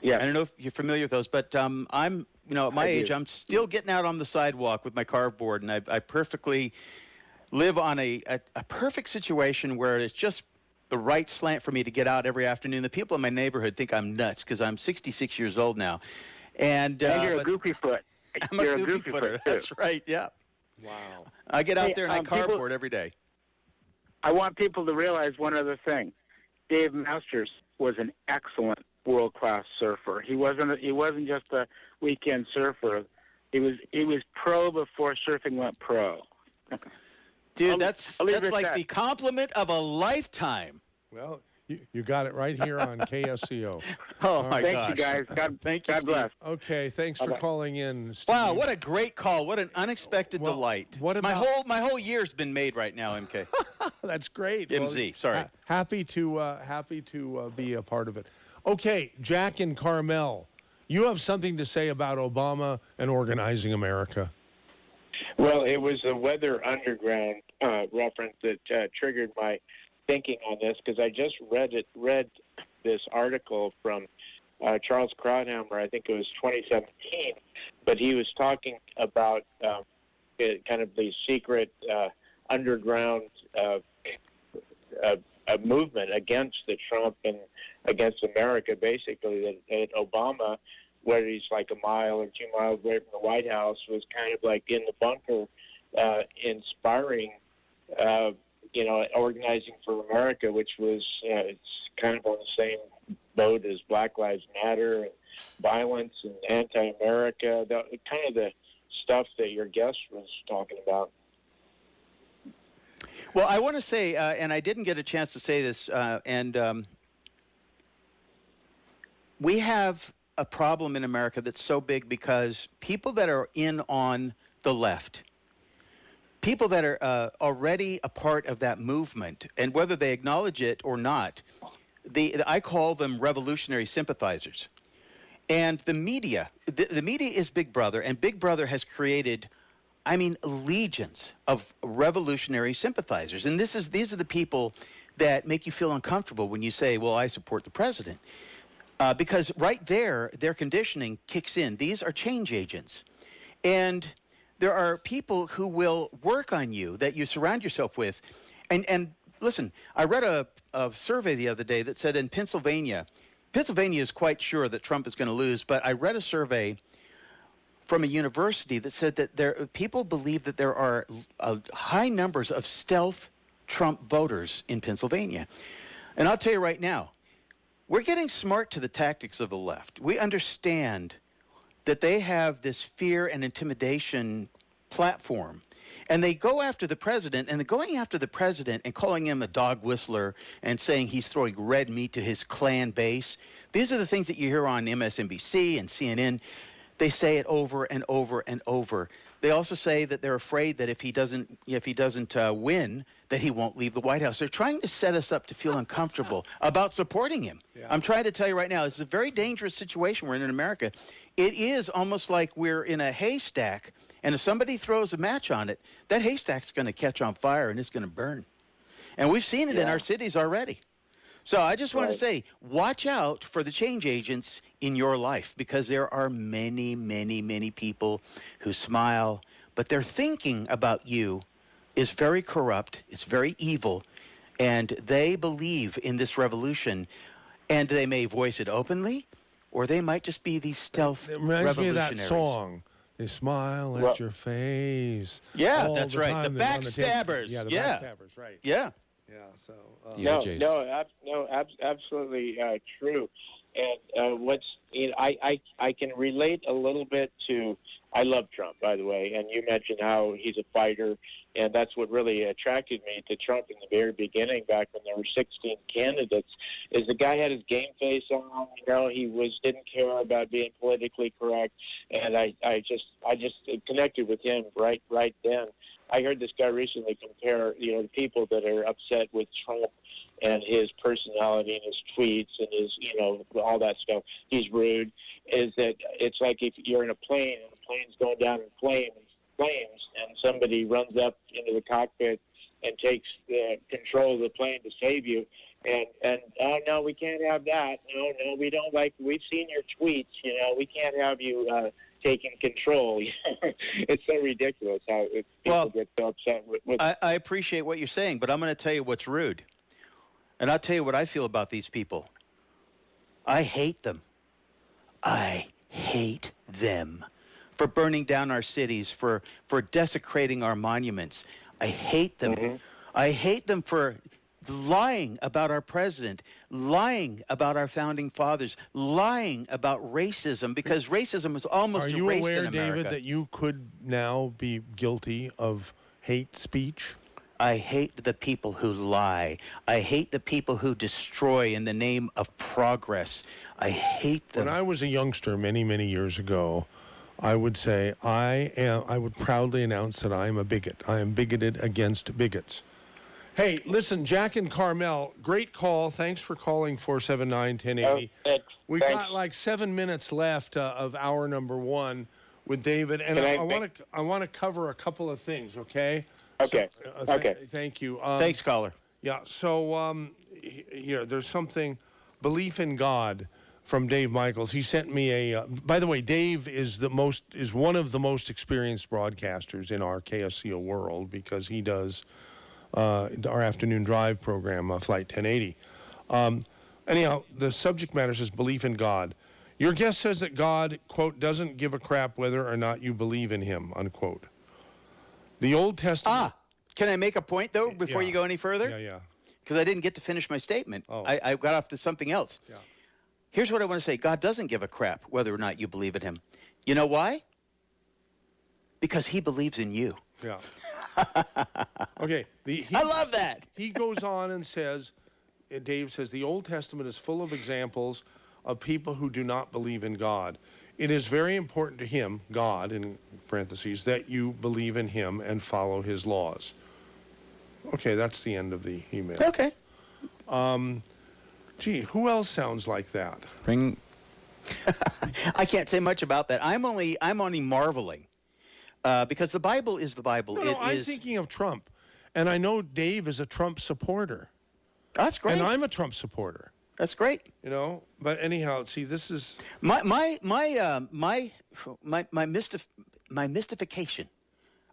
Yeah. I don't know if you're familiar with those, but I'm, at my age, I'm still getting out on the sidewalk with my carve board, and I perfectly live on a perfect situation where it's just the right slant for me to get out every afternoon. The people in my neighborhood think I'm nuts because I'm 66 years old now. And you're a goofy foot. I'm a goofy footer. That's right, yeah. Wow. I get out there and I carve board every day. I want people to realize one other thing. Dave Masters was an excellent world-class surfer. He wasn't just a weekend surfer. He was pro before surfing went pro. Dude, that's like the compliment of a lifetime. Well, you got it right here on KSCO. Oh, my gosh. Thank you, guys. God bless. Okay, thanks for calling in, Steve. Wow, what a great call. What an unexpected delight. What my about whole year's been made right now, MK. That's great. MZ, sorry. Happy to be a part of it. Okay, Jack and Carmel, you have something to say about Obama and organizing America. Well, it was the Weather Underground reference that triggered my thinking on this, because I just read this article from Charles Krauthammer. I think it was 2017, but he was talking about kind of the secret underground a movement against the Trump and against America, basically, that Obama, where he's like a mile or 2 miles away from the White House, was kind of like in the bunker inspiring, organizing for America, which was it's kind of on the same boat as Black Lives Matter and violence and anti-America, kind of the stuff that your guest was talking about. Well, I want to say, and I didn't get a chance to say this, we have a problem in America that's so big because people that are in on the left, people that are already a part of that movement, and whether they acknowledge it or not, I call them revolutionary sympathizers. And the media, the media is Big Brother, and Big Brother has created, legions of revolutionary sympathizers. And these are the people that make you feel uncomfortable when you say, well, I support the president. Because right there, their conditioning kicks in. These are change agents. And there are people who will work on you that you surround yourself with. And listen, I read a survey the other day that said in Pennsylvania is quite sure that Trump is going to lose, but I read a survey from a university that said that people believe that there are high numbers of stealth Trump voters in Pennsylvania. And I'll tell you right now, we're getting smart to the tactics of the left. We understand that they have this fear and intimidation platform. And they go after the president, and they're going after the president and calling him a dog whistler and saying he's throwing red meat to his Klan base. These are the things that you hear on MSNBC and CNN. They say it over and over and over. They also say that they're afraid that if he doesn't win, that he won't leave the White House. They're trying to set us up to feel uncomfortable about supporting him. Yeah. I'm trying to tell you right now, this is a very dangerous situation we're in America. It is almost like we're in a haystack, and if somebody throws a match on it, that haystack's going to catch on fire and it's going to burn. And we've seen it in our cities already. So I just want to say, watch out for the change agents in your life, because there are many, many, many people who smile, but they're thinking about you is very corrupt, it's very evil, and they believe in this revolution, and they may voice it openly, or they might just be these stealth It reminds me of revolutionaries. that song. They smile at your face. Yeah, all that's the right. time. The They're on backstabbers. Yeah, the yeah. backstabbers, right. Yeah. Yeah, so. The No, OJs. absolutely true. And I can relate a little bit to. I love Trump, by the way, and you mentioned how he's a fighter, and that's what really attracted me to Trump in the very beginning, back when there were 16 candidates. Is the guy had his game face on? He didn't care about being politically correct, and I just connected with him right then. I heard this guy recently compare, the people that are upset with Trump and his personality and his tweets and his, all that stuff. He's rude. Is that it's like if you're in a plane and the plane's going down in flames, and somebody runs up into the cockpit and takes the control of the plane to save you. And oh no, we can't have that. No, we don't like. We've seen your tweets. We can't have you taking control. It's so ridiculous how people get so upset with. I appreciate what you're saying, but I'm going to tell you what's rude. And I'll tell you what I feel about these people. I hate them. I hate them for burning down our cities, for desecrating our monuments. I hate them. Mm-hmm. I hate them for lying about our president, lying about our founding fathers, lying about racism, because racism is almost erased in America. Are you aware, David, that you could now be guilty of hate speech? I hate the people who lie. I hate the people who destroy in the name of progress. I hate them. When I was a youngster many, many years ago, I would say I would proudly announce that I am a bigot. I am bigoted against bigots. Hey, listen, Jack and Carmel, great call. Thanks for calling 479-1080. We've got like 7 minutes left of hour number one with David, and I want to cover a couple of things, okay? Okay. Okay. Thank you. Thanks, caller. Yeah. So here, there's something, belief in God, from Dave Michaels. He sent me a. By the way, Dave is one of the most experienced broadcasters in our KSCO world, because he does our afternoon drive program, Flight 1080. Anyhow, the subject matter says belief in God. Your guest says that God, quote, doesn't give a crap whether or not you believe in him, unquote. The Old Testament. Can I make a point, though, before you go any further? Yeah. Because I didn't get to finish my statement. Oh. I got off to something else. Yeah. Here's what I want to say. God doesn't give a crap whether or not you believe in him. You know why? Because he believes in you. Yeah. Okay. I love that. He goes on and says, Dave says, the Old Testament is full of examples of people who do not believe in God. It is very important to him, God, in parentheses, that you believe in him and follow his laws. Okay, that's the end of the email. Okay. Gee, who else sounds like that? I can't say much about that. I'm only marveling because the Bible is the Bible. No, I'm thinking of Trump, and I know Dave is a Trump supporter. That's great. And I'm a Trump supporter. That's great. But anyhow, see, this is my mystification.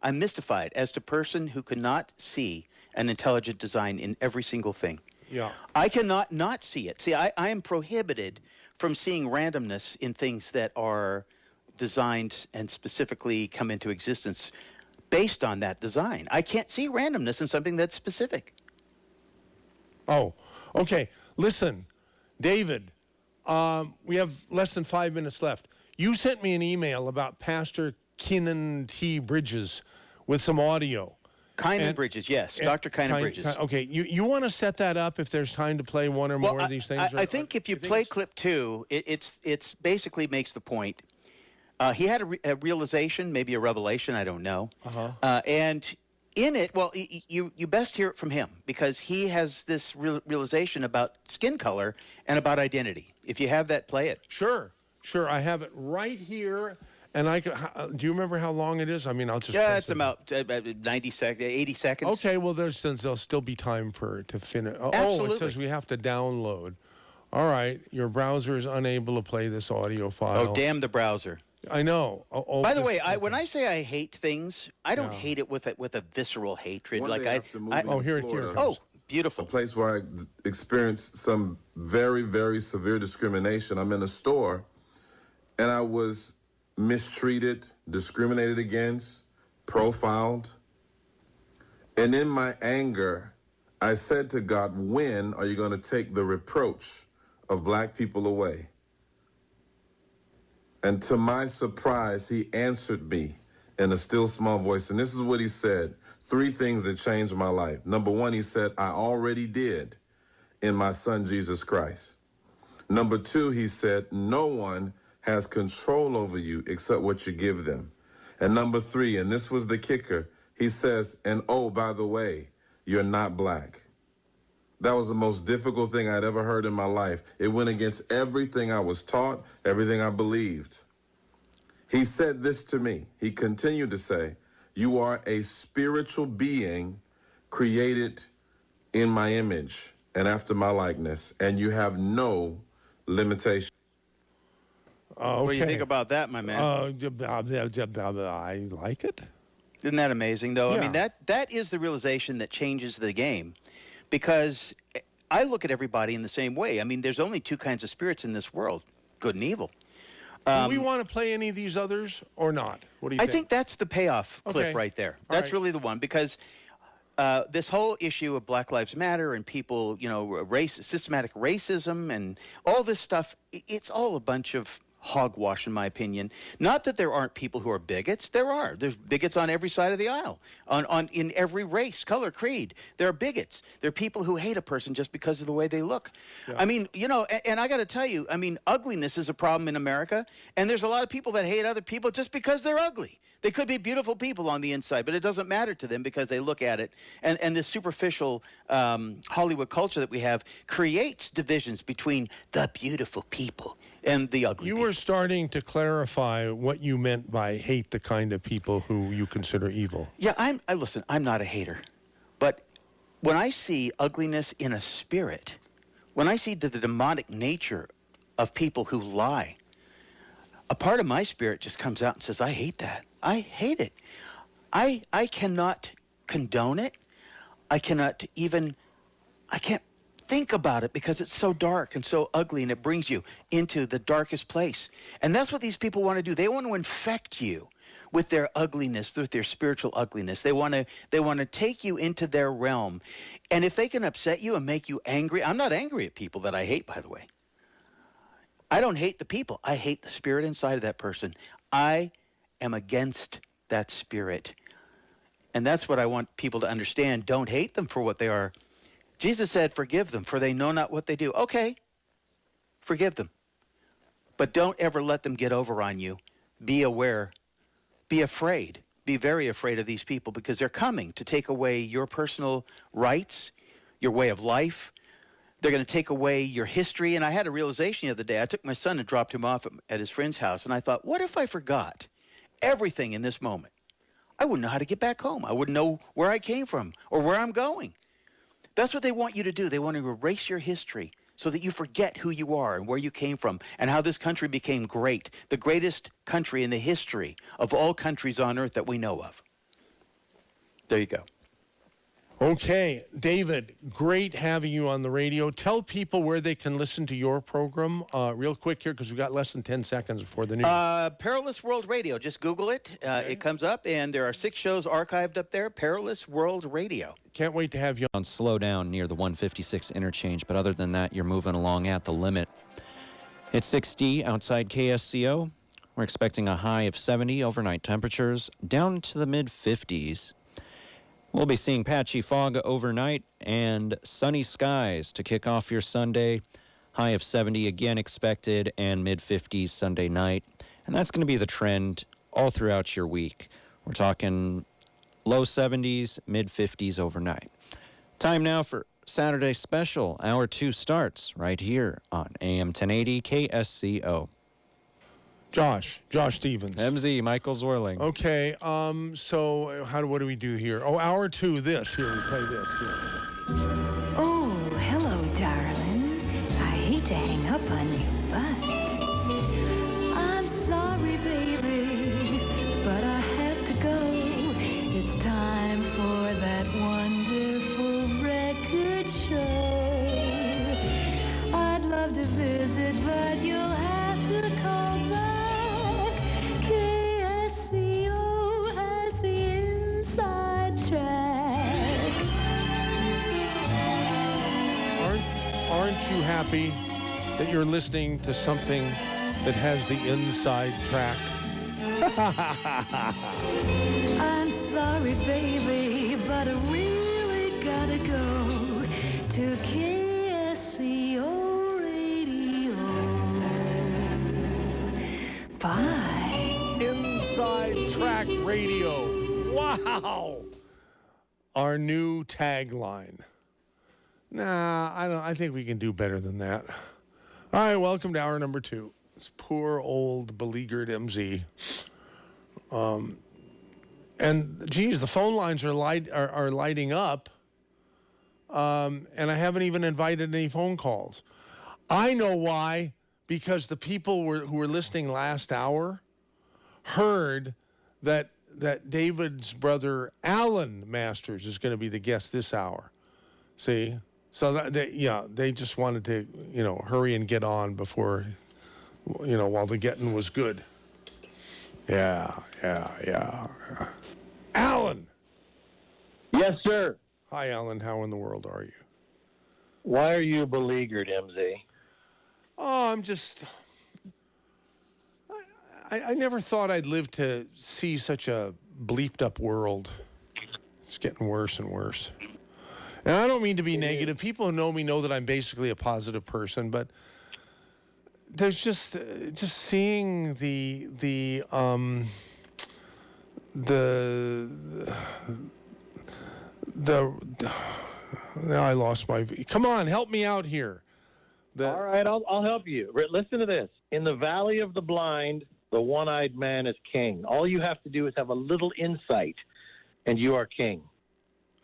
I'm mystified as to person who cannot see an intelligent design in every single thing. Yeah. I cannot not see it. See, I am prohibited from seeing randomness in things that are designed and specifically come into existence based on that design. I can't see randomness in something that's specific. Oh, okay. Listen, David, we have less than 5 minutes left. You sent me an email about Pastor Kynan T. Bridges with some audio. Kynan Bridges, yes. Dr. Kynan Bridges. Okay, you want to set that up if there's time to play one or more of these things? I think if you play clip 2, it's basically makes the point. He had a realization, maybe a revelation, I don't know. And in it, well, you best hear it from him, because he has this realization about skin color and about identity. If you have that, play it. Sure. I have it right here. And do you remember how long it is? I mean, I'll just. Yeah, it's about 90 seconds, 80 seconds. Okay, well, there'll still be time to finish. Absolutely. Oh, it says we have to download. All right, your browser is unable to play this audio file. Oh, damn the browser. I know. By the way, when I say I hate things, I don't hate it with a visceral hatred. One Like day after moving oh, to here it Florida, comes. beautiful. a place where I experienced some very, very severe discrimination. I'm in a store, and I was mistreated, discriminated against, profiled. And in my anger, I said to God, when are you going to take the reproach of black people away? And to my surprise, he answered me in a still small voice. And this is what he said. 3 things that changed my life. Number 1, he said, I already did in my son, Jesus Christ. Number 2, he said, no one has control over you except what you give them. And number 3, and this was the kicker, he says, and oh, by the way, you're not black. That was the most difficult thing I'd ever heard in my life. It went against everything I was taught, everything I believed. He said this to me. He continued to say, you are a spiritual being created in my image and after my likeness, and you have no limitation. What do you think about that, my man? I like it. Isn't that amazing, though? Yeah. I mean, that is the realization that changes the game, because I look at everybody in the same way. I mean, there's only 2 kinds of spirits in this world, good and evil. Do we want to play any of these others or not? What do you think? I think that's the payoff clip Okay. right there. All That's right. really the one, because this whole issue of Black Lives Matter and people, systematic racism and all this stuff, it's all a bunch of hogwash, in my opinion. Not that there aren't people who are bigots. There are. There's bigots on every side of the aisle, in every race, color, creed. There are bigots. There are people who hate a person just because of the way they look. Yeah. I mean, and I got to tell you, I mean, ugliness is a problem in America, and there's a lot of people that hate other people just because they're ugly. They could be beautiful people on the inside, but it doesn't matter to them because they look at it. And this superficial Hollywood culture that we have creates divisions between the beautiful people and the ugly You people. were starting to clarify what you meant by hate the kind of people who you consider evil. Yeah, listen, I'm not a hater. But when I see ugliness in a spirit, when I see the demonic nature of people who lie, a part of my spirit just comes out and says, I hate that. I hate it. I cannot condone it. I can't think about it because it's so dark and so ugly, and it brings you into the darkest place. And that's what these people want to do. They want to infect you with their ugliness, with their spiritual ugliness. They want to take you into their realm. And if they can upset you and make you angry, I'm not angry at people that I hate, by the way. I don't hate the people. I hate the spirit inside of that person. I am against that spirit. And that's what I want people to understand. Don't hate them for what they are. Jesus said, forgive them, for they know not what they do. Okay, forgive them. But don't ever let them get over on you. Be aware. Be afraid. Be very afraid of these people, because they're coming to take away your personal rights, your way of life. They're going to take away your history. And I had a realization the other day. I took my son and dropped him off at his friend's house. And I thought, what if I forgot everything in this moment? I wouldn't know how to get back home. I wouldn't know where I came from or where I'm going. That's what they want you to do. They want to erase your history so that you forget who you are and where you came from and how this country became great, the greatest country in the history of all countries on earth that we know of. There you go. Okay, David, great having you on the radio. Tell people where they can listen to your program real quick here, because we've got less than 10 seconds before the news. Perilous World Radio. Just Google it. It comes up, and there are 6 shows archived up there. Perilous World Radio. Can't wait to have you on. Slow down near the 156 interchange, but other than that, you're moving along at the limit. It's 60 outside KSCO. We're expecting a high of 70 overnight temperatures, down to the mid-50s. We'll be seeing patchy fog overnight and sunny skies to kick off your Sunday. High of 70 again expected, and mid-50s Sunday night. And that's going to be the trend all throughout your week. We're talking low 70s, mid-50s overnight. Time now for Saturday Special. Hour 2 starts right here on AM 1080 KSCO. Josh Stevens. MZ, Michael Zwerling. Okay, so what do we do here? Oh, hour 2, this. Here, we play this. Here. Oh, hello, darling. I hate to hang up on you, but I'm sorry, baby. aren't you happy that you're listening to something that has the inside track? I'm sorry, baby, but I really gotta go to KSCO Radio. Bye. Inside Track Radio. Wow. Our new tagline. Nah, I think we can do better than that. All right, welcome to hour number 2. It's poor old beleaguered MZ. And geez, the phone lines are lighting up. And I haven't even invited any phone calls. I know why, because the people who were listening last hour heard that David's brother Alan Masters is going to be the guest this hour. See? So they just wanted to, hurry and get on before, while the getting was good. Yeah. Alan! Yes, sir. Hi, Alan. How in the world are you? Why are you beleaguered, MZ? Oh, I'm just... I never thought I'd live to see such a bleeped up world. It's getting worse and worse. And I don't mean to be negative. People who know me know that I'm basically a positive person, but there's just seeing the now I lost my... Come on, help me out here. All right, I'll help you. Listen to this. In the valley of the blind, the one-eyed man is king. All you have to do is have a little insight, and you are king.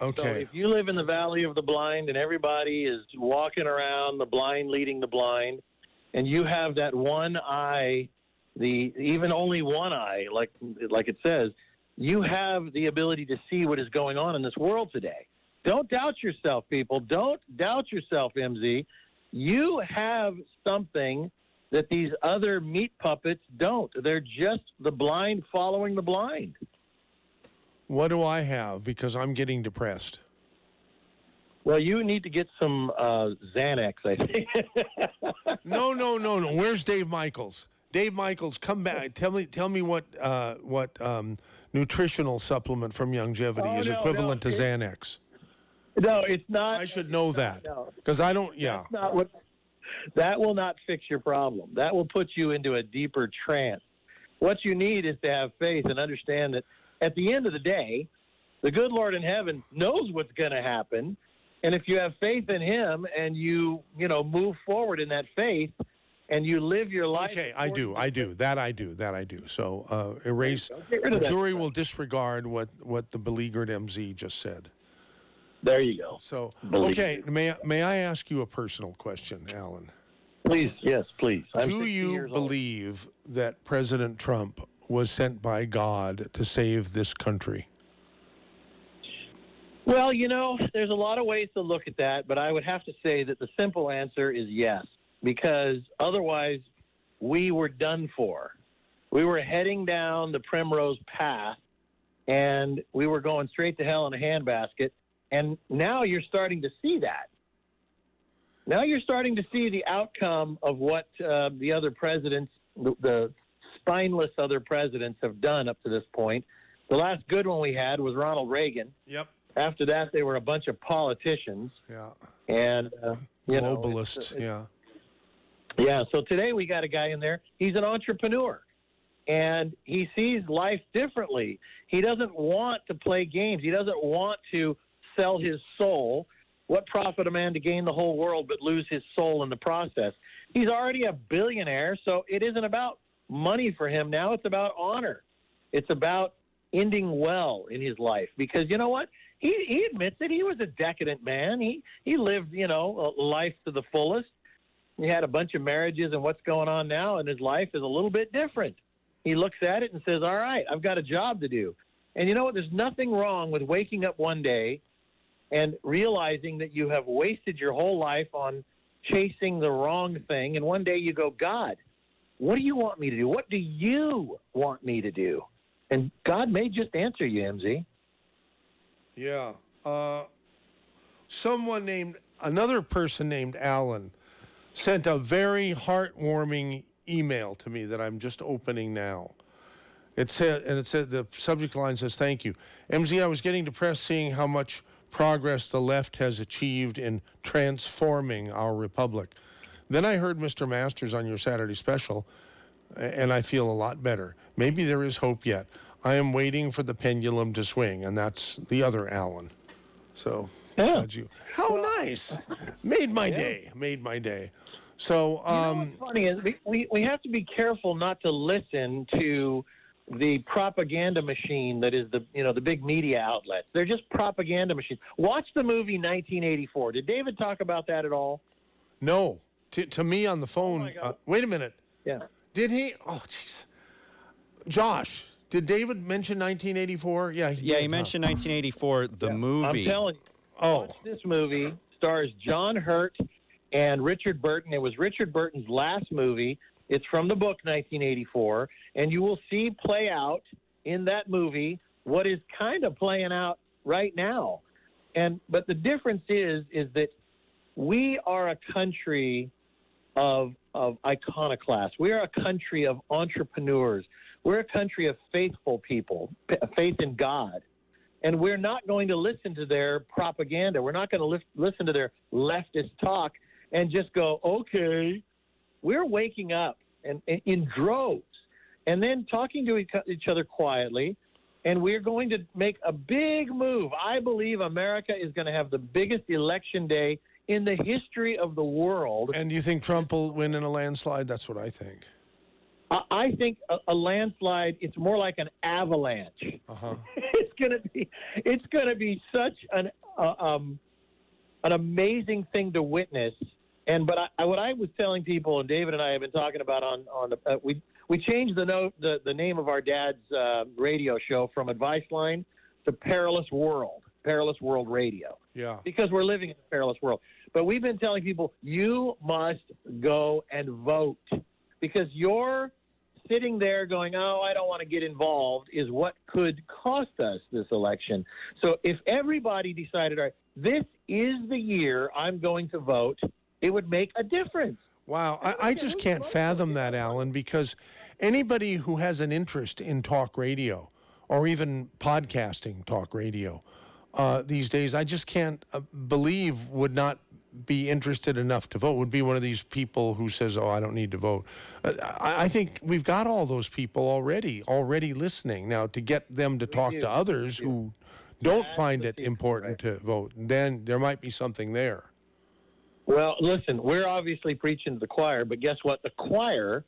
Okay. So if you live in the valley of the blind and everybody is walking around, the blind leading the blind, and you have that one eye, even only one eye, like it says, you have the ability to see what is going on in this world today. Don't doubt yourself, people. Don't doubt yourself, MZ. You have something that these other meat puppets don't. They're just the blind following the blind. What do I have? Because I'm getting depressed. Well, you need to get some Xanax, I think. No. Where's Dave Michaels? Dave Michaels, come back. Tell me what nutritional supplement from Longevity is equivalent to Xanax. No, it's not. I should know that because I don't. Yeah. That's not what. That will not fix your problem. That will put you into a deeper trance. What you need is to have faith and understand that at the end of the day, the good Lord in heaven knows what's going to happen. And if you have faith in him and you move forward in that faith and you live your life. Okay, I do. That I do. So erase. The jury will disregard what the beleaguered MZ just said. There you go. So, okay, may I ask you a personal question, Alan? Please, yes, please. Do you believe that President Trump was sent by God to save this country? Well, there's a lot of ways to look at that, but I would have to say that the simple answer is yes, because otherwise we were done for. We were heading down the primrose path, and we were going straight to hell in a handbasket. And now you're starting to see that. Now you're starting to see the outcome of what the other presidents, the spineless other presidents have done up to this point. The last good one we had was Ronald Reagan. Yep. After that, they were a bunch of politicians. Yeah. And, globalists, yeah. Yeah, so today we got a guy in there. He's an entrepreneur. And he sees life differently. He doesn't want to play games. He doesn't want to sell his soul. What profit a man to gain the whole world but lose his soul in the process? He's already a billionaire, so it isn't about money for him now. It's about honor. It's about ending well in his life. Because you know what? He admits that he was a decadent man. He lived, a life to the fullest. He had a bunch of marriages, and what's going on now in his life is a little bit different. He looks at it and says, all right, I've got a job to do. And you know what? There's nothing wrong with waking up one day and realizing that you have wasted your whole life on chasing the wrong thing. And one day you go, God, what do you want me to do? What do you want me to do? And God may just answer you, MZ. Yeah. Someone named another person named Alan sent a very heartwarming email to me that I'm just opening now. It said the subject line says, "Thank you, MZ. I was getting depressed seeing how much progress the left has achieved in transforming our republic. Then I heard Mr. Masters on your Saturday special, and I feel a lot better. Maybe there is hope yet. I am waiting for the pendulum to swing," and that's the other Alan. So, that's you. How nice! Made my day. Made my day. So, what's funny is we have to be careful not to listen to the propaganda machine that is the big media outlets. They're just propaganda machines. Watch the movie 1984. Did David talk about that at all? No. To me on the phone. Wait a minute. Yeah. Did he? Oh, jeez. Josh, did David mention 1984? Yeah. He mentioned 1984, the movie. I'm telling you. Watch this movie. Stars John Hurt and Richard Burton. It was Richard Burton's last movie. It's from the book 1984, and you will see play out in that movie what is kind of playing out right now. But the difference is that we are a country of iconoclasts. We are a country of entrepreneurs. We're a country of faithful people, faith in God. And we're not going to listen to their propaganda. We're not going to listen to their leftist talk and just go, okay. We're waking up and in droves and then talking to each other quietly, and we're going to make a big move. I believe America is going to have the biggest election day in the history of the world. And you think Trump will win in a landslide? That's what I think. I think a landslide, it's more like an avalanche. Uh-huh. It's going to be such an amazing thing to witness. But what I was telling people, and David and I have been talking about we changed the name of our dad's radio show from Advice Line to Perilous World Radio. Yeah. Because we're living in a perilous world. But we've been telling people, you must go and vote, because you're sitting there going, oh, I don't want to get involved, is what could cost us this election. So if everybody decided, all right, this is the year I'm going to vote, it would make a difference. Wow. I just can't fathom that, Alan, because anybody who has an interest in talk radio or even podcasting talk radio these days, I just can't believe would not be interested enough to vote, would be one of these people who says, oh, I don't need to vote. I think we've got all those people already listening. Now, to get them to talk to others who don't find it important to vote, then there might be something there. Well, listen, we're obviously preaching to the choir, but guess what? The choir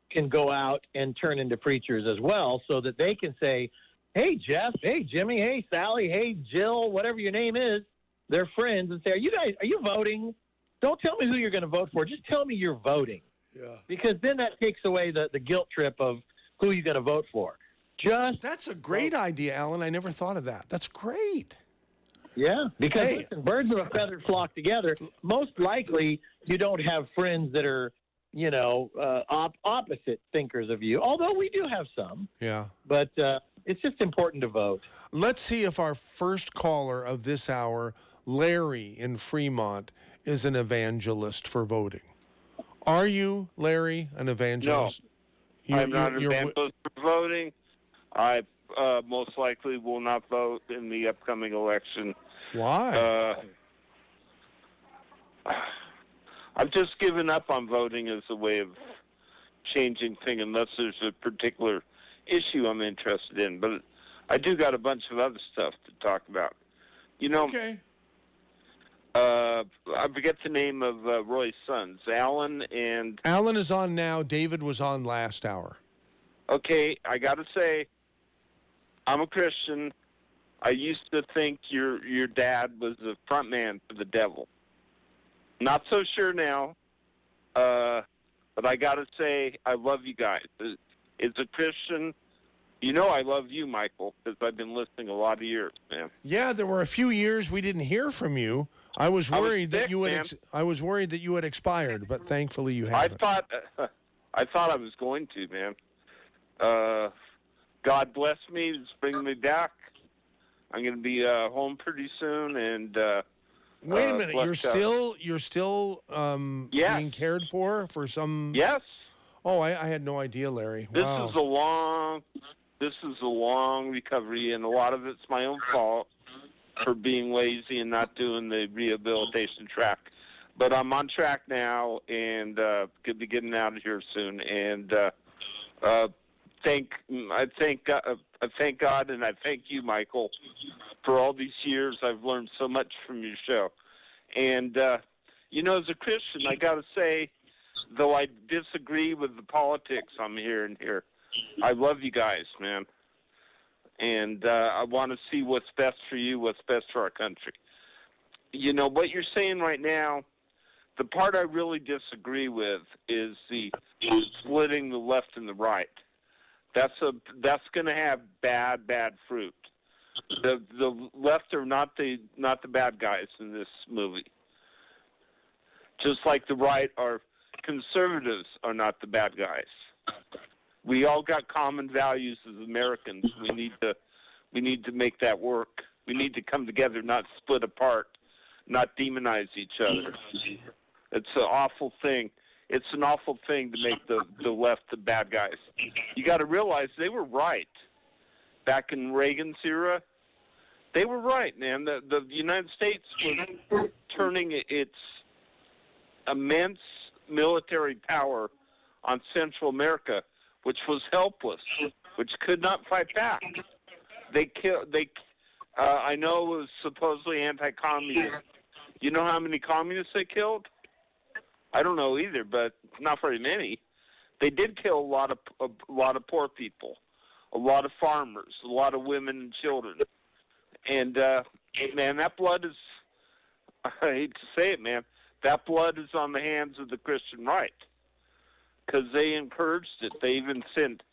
can go out and turn into preachers as well, so that they can say, hey, Jeff, hey, Jimmy, hey, Sally, hey, Jill, whatever your name is, they're friends, and say, are you voting? Don't tell me who you're going to vote for. Just tell me you're voting. Yeah. Because then that takes away the guilt trip of who you're going to vote for. That's a great idea, Alan. I never thought of that. That's great. Yeah, because listen, birds of a feather flock together. Most likely, you don't have friends that are, opposite thinkers of you. Although we do have some. Yeah. But it's just important to vote. Let's see if our first caller of this hour, Larry in Fremont, is an evangelist for voting. Are you, Larry, an evangelist? No, I'm not an evangelist for voting. I most likely will not vote in the upcoming election. Why? I've just given up on voting as a way of changing things, unless there's a particular issue I'm interested in. But I do got a bunch of other stuff to talk about. Okay. I forget the name of Roy's sons, Alan and... Alan is on now. David was on last hour. Okay, I got to say, I'm a Christian. I used to think your dad was the front man for the devil. Not so sure now, but I got to say, I love you guys. As a Christian, I love you, Michael, because I've been listening a lot of years, man. Yeah, there were a few years we didn't hear from you. I was worried that you had. I was worried that you had expired, but thankfully you haven't. I thought I was going to, man. God bless me. It's bringing me back. I'm going to be home pretty soon, and Wait a minute. blessed You're still Yes. being cared for some. Yes. Oh, I had no idea, Larry. This Wow. is a long recovery, and a lot of it's my own fault for being lazy and not doing the rehabilitation track. But I'm on track now, and could be getting out of here soon. And I thank God, and I thank you, Michael, for all these years. I've learned so much from your show. And you know, as a Christian, I got to say, though I disagree with the politics I'm hearing here, I love you guys, man. And I want to see what's best for you, what's best for our country. You know, what you're saying right now, the part I really disagree with is the splitting the left and the right. That's going to have bad fruit. The left are not the bad guys in this movie. Just like the right are conservatives are not the bad guys. We all got common values as Americans. We need to make that work. We need to come together, not split apart, not demonize each other. It's an awful thing. It's an awful thing to make the left the bad guys. You got to realize they were right back in Reagan's era. They were right, man. The United States was turning its immense military power on Central America, which was helpless, which could not fight back. I know it was supposedly anti-communist. You know how many communists they killed? I don't know either, but not very many. They did kill a lot of poor people, a lot of farmers, a lot of women and children. And man, that blood is, I hate to say it, man, that blood is on the hands of the Christian right, because they encouraged it. They even sent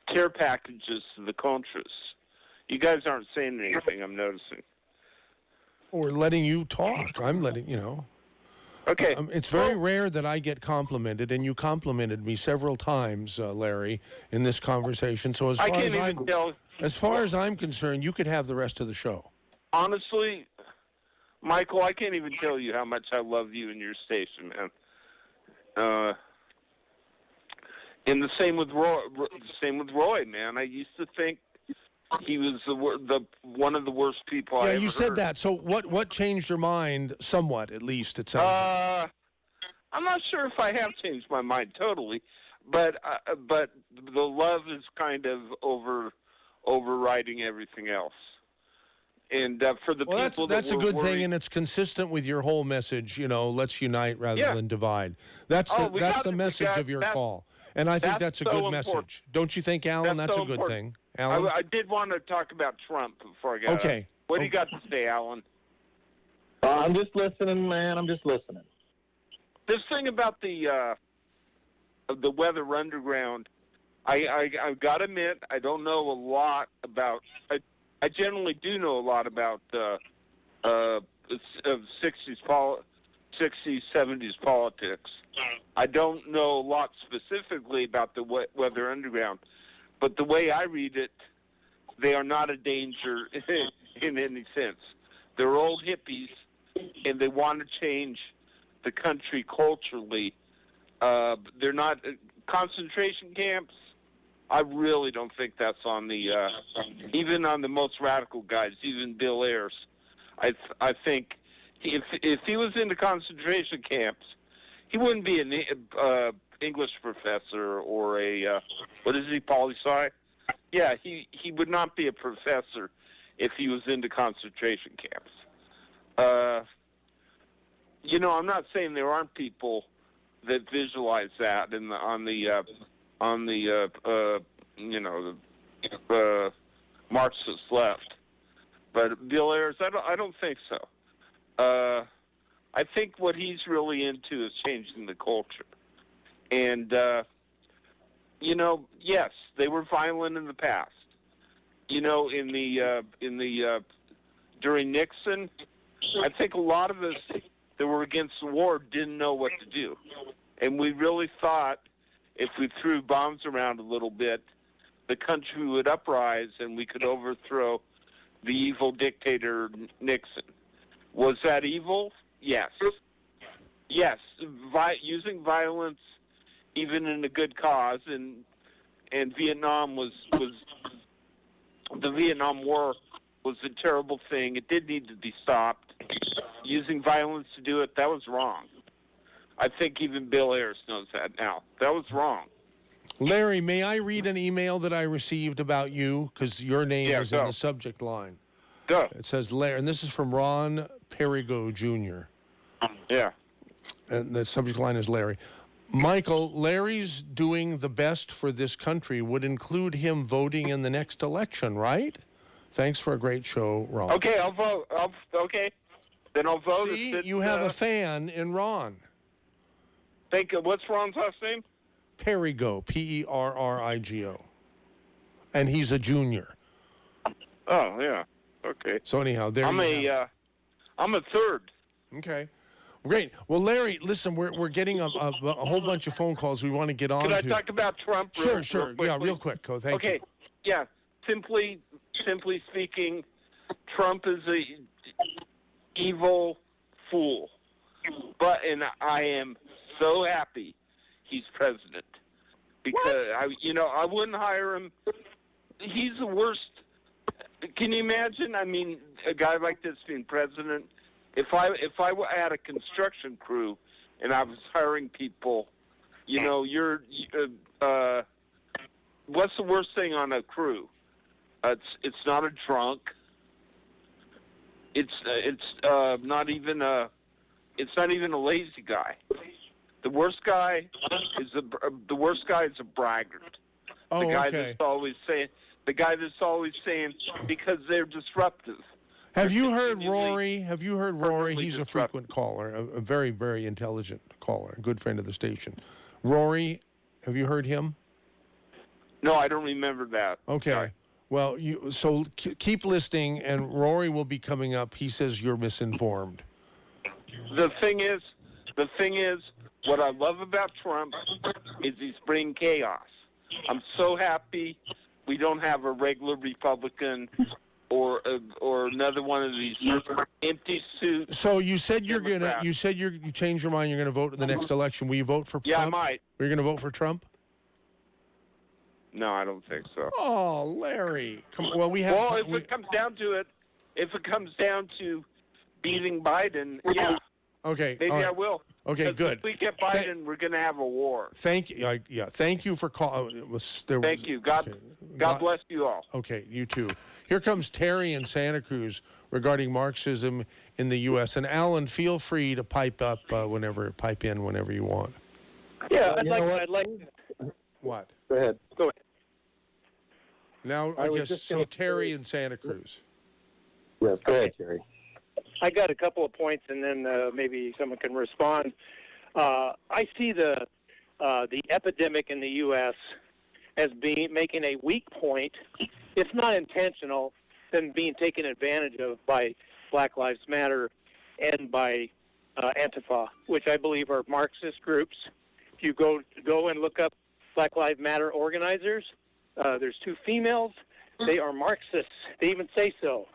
care packages to the Contras. You guys aren't saying anything, I'm noticing. Or letting you talk. I'm letting, you know. Okay. It's very rare that I get complimented, and you complimented me several times, Larry, in this conversation. So as far as I'm concerned, you could have the rest of the show. Honestly, Michael, I can't even tell you how much I love you and your station, man. And the same with Roy, man. I used to think he was one of the worst people I ever you said heard. that. So what changed your mind somewhat, at least, it sounds I'm not sure if I have changed my mind totally, but the love is kind of overriding everything else. And for the people that's a good worried, thing, and it's consistent with your whole message, you know, let's unite rather than divide. That's the message of your call. And I think that's a good message. Don't you think, Alan? That's a good thing. Alan? I did want to talk about Trump before I got Okay. What do you got to say, Alan? I'm just listening, man. I'm just listening. This thing about the Weather Underground, I've got to admit, I don't know a lot about. I generally do know a lot about 60s, 70s politics. I don't know a lot specifically about the Weather Underground, but the way I read it, they are not a danger in any sense. They're old hippies, and they want to change the country culturally. They're not concentration camps. I really don't think that's on the even on the most radical guys, even Bill Ayers. I think if he was in the concentration camps, he wouldn't be an English professor or a what is he, poli-sci? Yeah, he would not be a professor if he was into concentration camps. You know, I'm not saying there aren't people that visualize that on the Marxist left, but Bill Ayers, I don't think so. I think what he's really into is changing the culture, and you know, yes, they were violent in the past. You know, during Nixon, I think a lot of us that were against the war didn't know what to do, and we really thought if we threw bombs around a little bit, the country would uprise and we could overthrow the evil dictator Nixon. Was that evil? Yes. Yes. Using violence, even in a good cause, and Vietnam was the Vietnam War was a terrible thing. It did need to be stopped. Using violence to do it, that was wrong. I think even Bill Ayers knows that now. That was wrong. Larry, may I read an email that I received about you? Because your name is in the subject line. Go. It says Larry, and this is from Ron Perigo Jr. Yeah. And the subject line is Larry. Michael, Larry's doing the best for this country would include him voting in the next election, right? Thanks for a great show, Ron. Okay, I'll vote. Okay. Then I'll vote. See, you have a fan in Ron. What's Ron's last name? Perigo, Perrigo. And he's a junior. Oh, yeah. Okay. So anyhow, there I'm a third. Okay. Great. Well, Larry, listen, we're getting a whole bunch of phone calls we want to get on Could to. I talk about Trump? Sure. Real Yeah, real quick, Co. Thank you. Okay. Yeah. Simply speaking, Trump is a evil fool. And I am so happy he's president because I wouldn't hire him. He's the worst. Can you imagine? I mean, a guy like this being president. If I had a construction crew and I was hiring people, what's the worst thing on a crew? It's not a drunk. It's not even a lazy guy. The worst guy is a braggart. Oh, the guy okay. The guy that's always saying because they're disruptive. Have you heard Rory? He's a frequent caller, a very, very intelligent caller, a good friend of the station. Rory, have you heard him? No, I don't remember that. Okay. Sorry. Well, keep listening, and Rory will be coming up. He says you're misinformed. The thing is, what I love about Trump is he's bringing chaos. I'm so happy we don't have a regular Republican or another one of these empty suits. So you said you changed your mind. You're gonna vote in the next election. Will you vote for Trump? Yeah, I might. Are you gonna vote for Trump? No, I don't think so. Oh, Larry. Come on. Well, we have. Well, if it comes down to beating Biden, yeah. Okay. Maybe right. I will. Okay, good. If we get Biden, we're going to have a war. Thank you. Thank you for calling. Thank you. God bless you all. Okay, you too. Here comes Terry in Santa Cruz regarding Marxism in the U.S. And Alan, feel free to pipe in whenever you want. Yeah, I'd like. What? Go ahead. Now, Terry in Santa Cruz. Yes, go ahead, Terry. I got a couple of points, and then maybe someone can respond. I see the epidemic in the U.S. as making a weak point. It's not intentional, than being taken advantage of by Black Lives Matter and by Antifa, which I believe are Marxist groups. If you go and look up Black Lives Matter organizers, there's two females. They are Marxists. They even say so.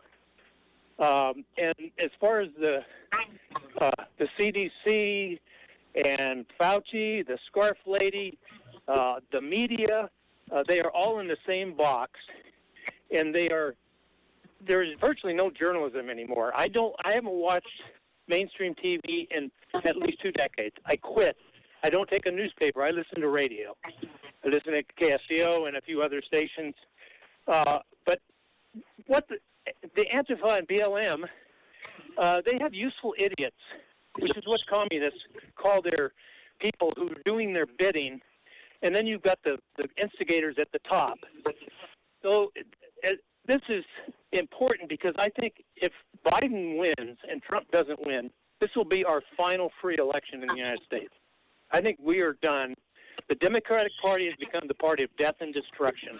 And as far as the CDC and Fauci, the Scarf Lady, the media, they are all in the same box, and there is virtually no journalism anymore. I haven't watched mainstream TV in at least 2 decades. I quit. I don't take a newspaper. I listen to radio. I listen to KSCO and a few other stations. But what the Antifa and BLM, they have useful idiots, which is what communists call their people who are doing their bidding, and then you've got the instigators at the top. So this is important because I think if Biden wins and Trump doesn't win, this will be our final free election in the United States. I think we are done. The Democratic Party has become the party of death and destruction,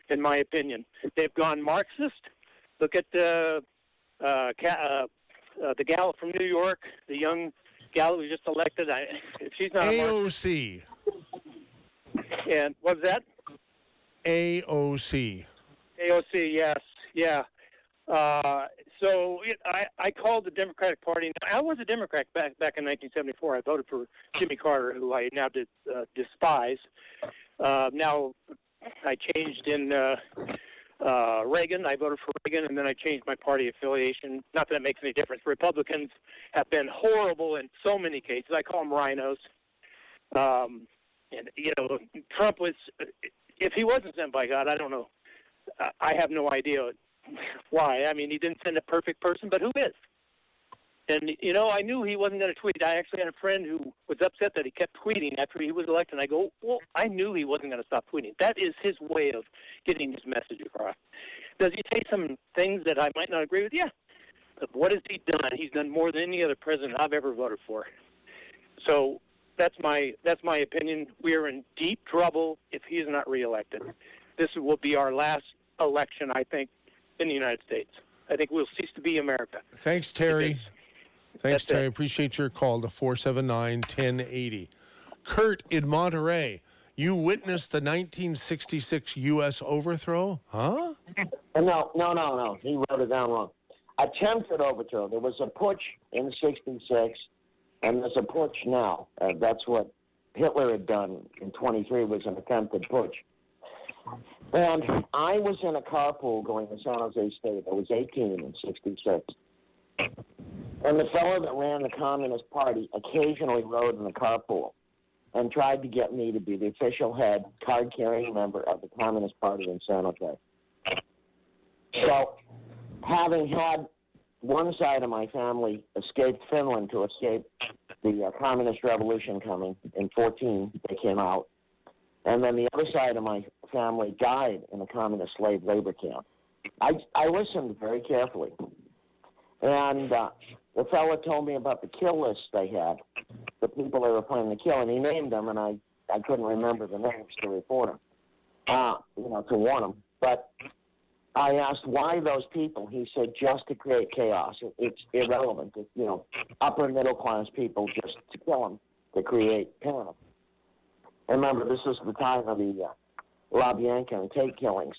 in my opinion. They've gone Marxist. Look at the gal from New York, the young gal who was just elected. She's not AOC. And what's that? AOC. AOC, yes, yeah. So I called the Democratic Party. I was a Democrat back in 1974. I voted for Jimmy Carter, who I now despise. Now I changed in Reagan. I voted for Reagan, and then I changed my party affiliation. Not that it makes any difference. Republicans have been horrible in so many cases. I call them rhinos. And, you know, Trump was, if he wasn't sent by God, I don't know. I have no idea why. I mean, he didn't send a perfect person, but who is? And, you know, I knew he wasn't going to tweet. I actually had a friend who was upset that he kept tweeting after he was elected. And I go, well, I knew he wasn't going to stop tweeting. That is his way of getting his message across. Does he say some things that I might not agree with? Yeah. But what has he done? He's done more than any other president I've ever voted for. So that's my opinion. We are in deep trouble if he is not reelected. This will be our last election, I think, in the United States. I think we'll cease to be America. Thanks, Terry. Thanks, That's Terry. it. Appreciate your call to 479-1080. Kurt in Monterey, you witnessed the 1966 U.S. overthrow? Huh? No. He wrote it down wrong. Attempted overthrow. There was a putsch in 66, and there's a putsch now. That's what Hitler had done in 23 was an attempted putsch. And I was in a carpool going to San Jose State. I was 18 in 66. And the fellow that ran the Communist Party occasionally rode in the carpool and tried to get me to be the official head, card-carrying member of the Communist Party in San Jose. So, having had one side of my family escape Finland to escape the Communist Revolution coming in 14, they came out. And then the other side of my family died in a communist slave labor camp. I listened very carefully. And the fellow told me about the kill list they had, the people they were planning to kill, and he named them, and I couldn't remember the names to report them, to warn them. But I asked why those people. He said just to create chaos. It's irrelevant. It's, upper middle class people just to kill them, to create panic. And remember, this is the time of the LaBianca and Tate killings.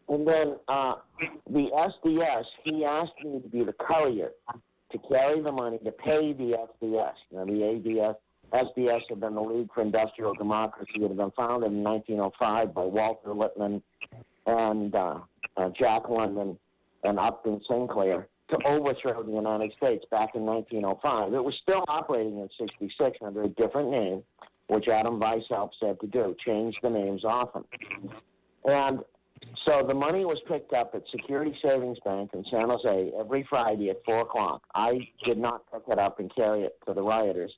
And then the SDS, he asked me to be the courier to carry the money to pay the SDS. The SDS had been the League for Industrial Democracy. It had been founded in 1905 by Walter Lippmann and Jack London and Upton Sinclair to overthrow the United States back in 1905. It was still operating in 66 under a different name, which Adam Weishaupt said to do, change the names often. And so the money was picked up at Security Savings Bank in San Jose every Friday at 4 o'clock. I did not pick it up and carry it to the rioters.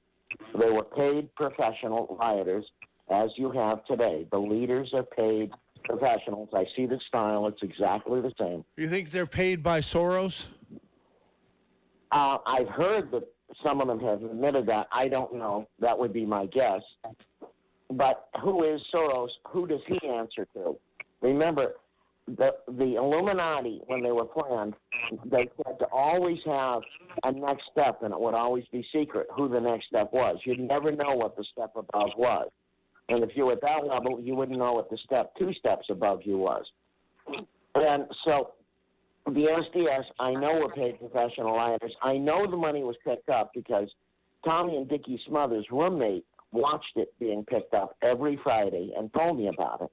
They were paid professional rioters, as you have today. The leaders are paid professionals. I see the style. It's exactly the same. You think they're paid by Soros? I've heard that some of them have admitted that. I don't know. That would be my guess. But who is Soros? Who does he answer to? Remember, the Illuminati, when they were planned, they said to always have a next step, and it would always be secret who the next step was. You'd never know what the step above was. And if you were at that level, you wouldn't know what the step 2 steps above you was. And so the SDS, I know, were paid professional rioters. I know the money was picked up because Tommy and Dickie Smothers' roommate watched it being picked up every Friday and told me about it.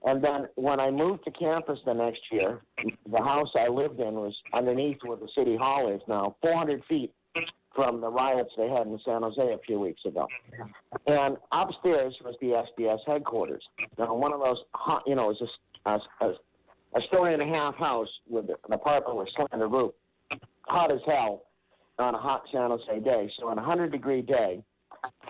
And then when I moved to campus the next year, the house I lived in was underneath where the city hall is now, 400 feet from the riots they had in San Jose a few weeks ago. And upstairs was the SBS headquarters. Now, one of those, it was a story-and-a-half house with an apartment with slanted roof, hot as hell on a hot San Jose day. So on a 100-degree day,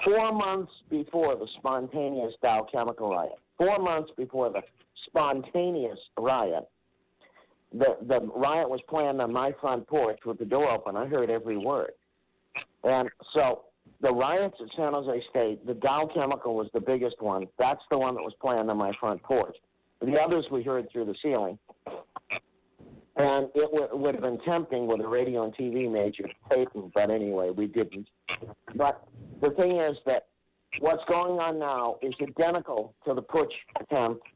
4 months before the spontaneous Dow Chemical riot, 4 months before the spontaneous riot, the riot was planned on my front porch with the door open. I heard every word. And so the riots at San Jose State, the Dow Chemical was the biggest one. That's the one that was planned on my front porch. The others we heard through the ceiling. And it would have been tempting with a radio and TV major taping, but anyway, we didn't. But the thing is that what's going on now is identical to the putsch attempt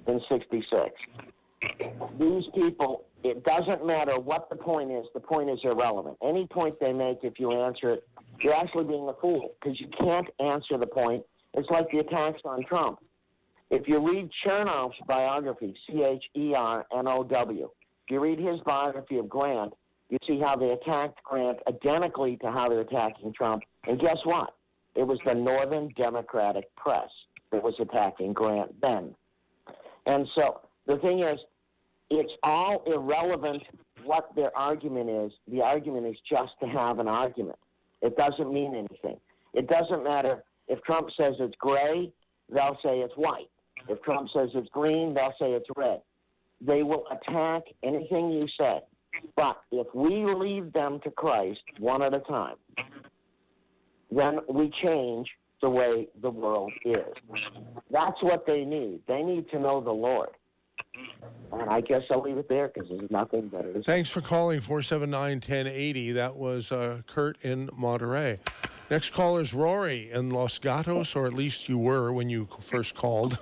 in 66. These people it doesn't matter what the point is irrelevant. Any point they make, if you answer it, you're actually being a fool because you can't answer the point. It's like the attacks on Trump. If you read Chernov's biography, Chernow, if you read his biography of Grant, you see how they attacked Grant identically to how they're attacking Trump. And guess what? It was the Northern Democratic press that was attacking Grant then. And so the thing is, it's all irrelevant what their argument is. The argument is just to have an argument. It doesn't mean anything. It doesn't matter if Trump says it's gray, they'll say it's white. If Trump says it's green, they'll say it's red. They will attack anything you say. But if we lead them to Christ one at a time, then we change the way the world is. That's what they need. They need to know the Lord. And I guess I'll leave it there because there's nothing better. Thanks for calling 479-1080. That was Kurt in Monterey. Next caller is Rory in Los Gatos, or at least you were when you first called.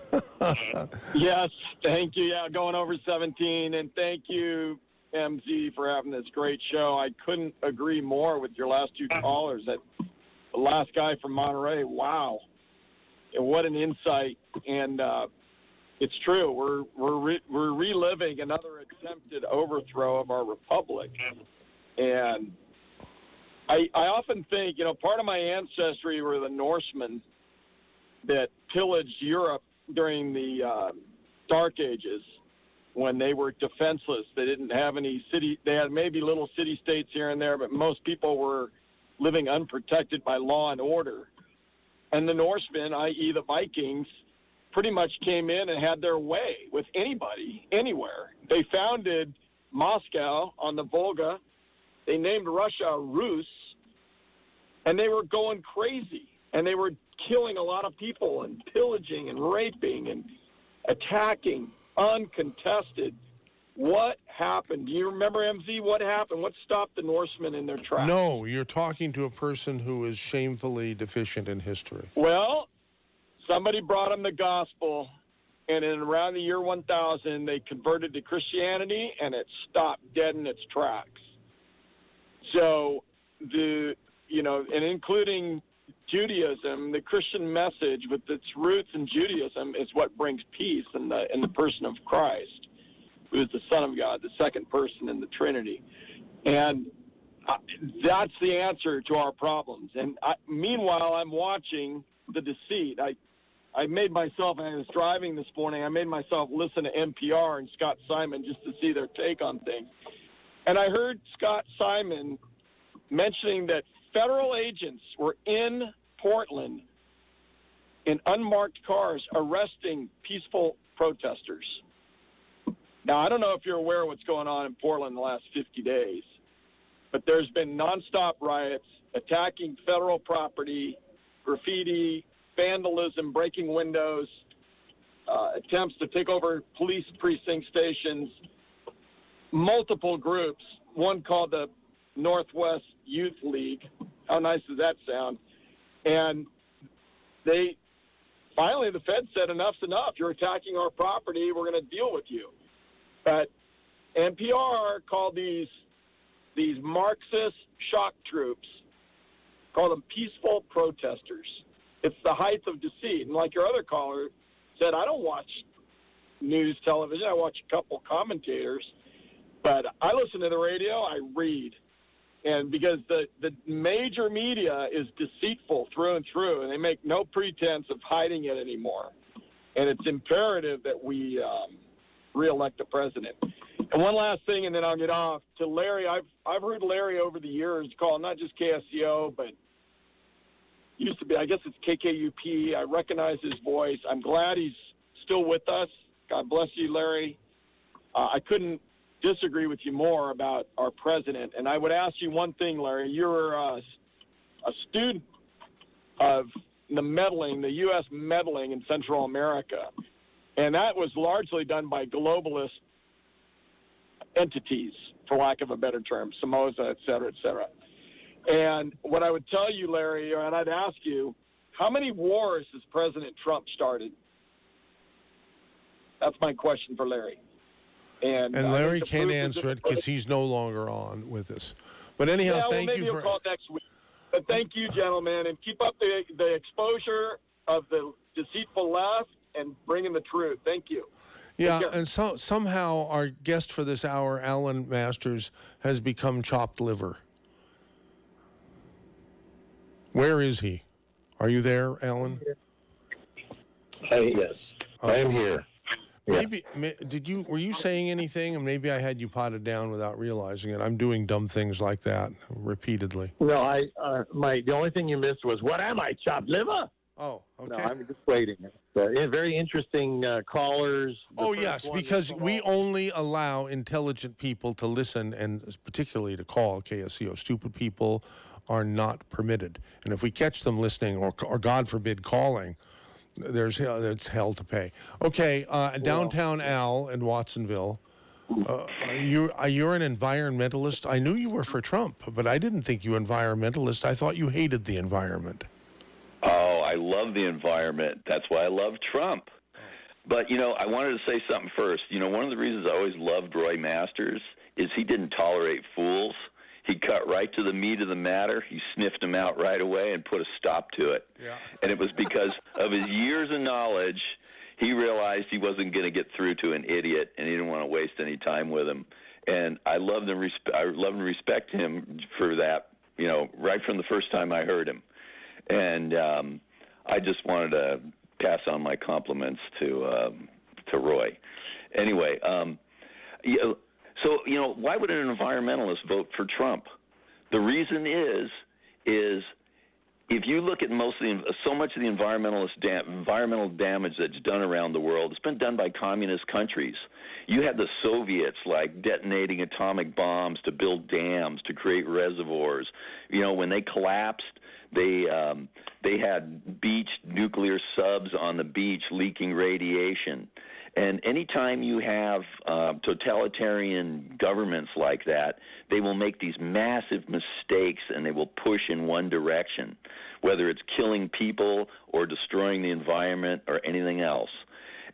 Yes, thank you. Yeah, going over 17, and thank you, MZ, for having this great show. I couldn't agree more with your last two callers. That the last guy from Monterey, wow, and what an insight! And it's true. We're reliving another attempted overthrow of our republic, and I often think, part of my ancestry were the Norsemen that pillaged Europe during the Dark Ages when they were defenseless. They didn't have any city. They had maybe little city-states here and there, but most people were living unprotected by law and order. And the Norsemen, i.e. the Vikings, pretty much came in and had their way with anybody, anywhere. They founded Moscow on the Volga. They named Russia Rus, and they were going crazy. And they were killing a lot of people and pillaging and raping and attacking uncontested. What happened? Do you remember, MZ, what happened? What stopped the Norsemen in their tracks? No, you're talking to a person who is shamefully deficient in history. Well, somebody brought them the gospel, and in around the year 1000, they converted to Christianity, and it stopped dead in its tracks. So, and including Judaism, the Christian message with its roots in Judaism is what brings peace in the person of Christ, who is the Son of God, the second person in the Trinity. And that's the answer to our problems. And meanwhile, I'm watching the deceit. I made myself, and I was driving this morning, I made myself listen to NPR and Scott Simon just to see their take on things. And I heard Scott Simon mentioning that federal agents were in Portland in unmarked cars arresting peaceful protesters. Now, I don't know if you're aware of what's going on in Portland in the last 50 days, but there's been nonstop riots attacking federal property, graffiti, vandalism, breaking windows, attempts to take over police precinct stations, multiple groups, one called the Northwest Youth League. How nice does that sound? And finally the Fed said, enough's enough. You're attacking our property. We're going to deal with you. But NPR called these Marxist shock troops, called them peaceful protesters. It's the height of deceit. And like your other caller said, I don't watch news television. I watch a couple commentators. But I listen to the radio. I read. And because the major media is deceitful through and through, and they make no pretense of hiding it anymore. And it's imperative that we reelect the president. And one last thing, and then I'll get off. To Larry, I've heard Larry over the years call not just KSCO, but used to be, I guess it's KKUP. I recognize his voice. I'm glad he's still with us. God bless you, Larry. I couldn't disagree with you more about our president. And I would ask you one thing, Larry. You're a student of the meddling, the U.S. meddling in Central America. And that was largely done by globalist entities, for lack of a better term, Somoza, et cetera, et cetera. And what I would tell you, Larry, and I'd ask you, how many wars has President Trump started? That's my question for Larry. And Larry can't answer it because he's no longer on with us. But anyhow, thank maybe you he'll for. call next week. But thank you, gentlemen, and keep up the exposure of the deceitful left and bringing the truth. Thank you. Yeah, and somehow our guest for this hour, Alan Masters, has become chopped liver. Where is he? Are you there, Alan? Yes, I am here. Maybe were you saying anything, and maybe I had you potted down without realizing it. I'm doing dumb things like that repeatedly. No, the only thing you missed was, what am I, chopped liver? Oh, okay. No, I'm just waiting. Very interesting callers. Oh, yes, because we only allow intelligent people to listen and particularly to call KSCO. Stupid people are not permitted. And if we catch them listening or God forbid, calling, it's hell to pay. Okay, downtown Al in Watsonville. You're an environmentalist. I knew you were for Trump, but I didn't think you were environmentalist. I thought you hated the environment. Oh, I love the environment. That's why I love Trump. But, I wanted to say something first. One of the reasons I always loved Roy Masters is he didn't tolerate fools. He cut right to the meat of the matter. He sniffed them out right away and put a stop to it. Yeah. And it was because of his years of knowledge, he realized he wasn't going to get through to an idiot, and he didn't want to waste any time with him. And I love and respect him for that, right from the first time I heard him. And I just wanted to pass on my compliments to Roy. Anyway, so, why would an environmentalist vote for Trump? The reason is if you look at so much of the environmental damage that's done around the world, it's been done by communist countries. You had the Soviets, detonating atomic bombs to build dams, to create reservoirs. When they collapsed, they had beached nuclear subs on the beach leaking radiation. And anytime you have totalitarian governments like that, they will make these massive mistakes and they will push in one direction, whether it's killing people or destroying the environment or anything else.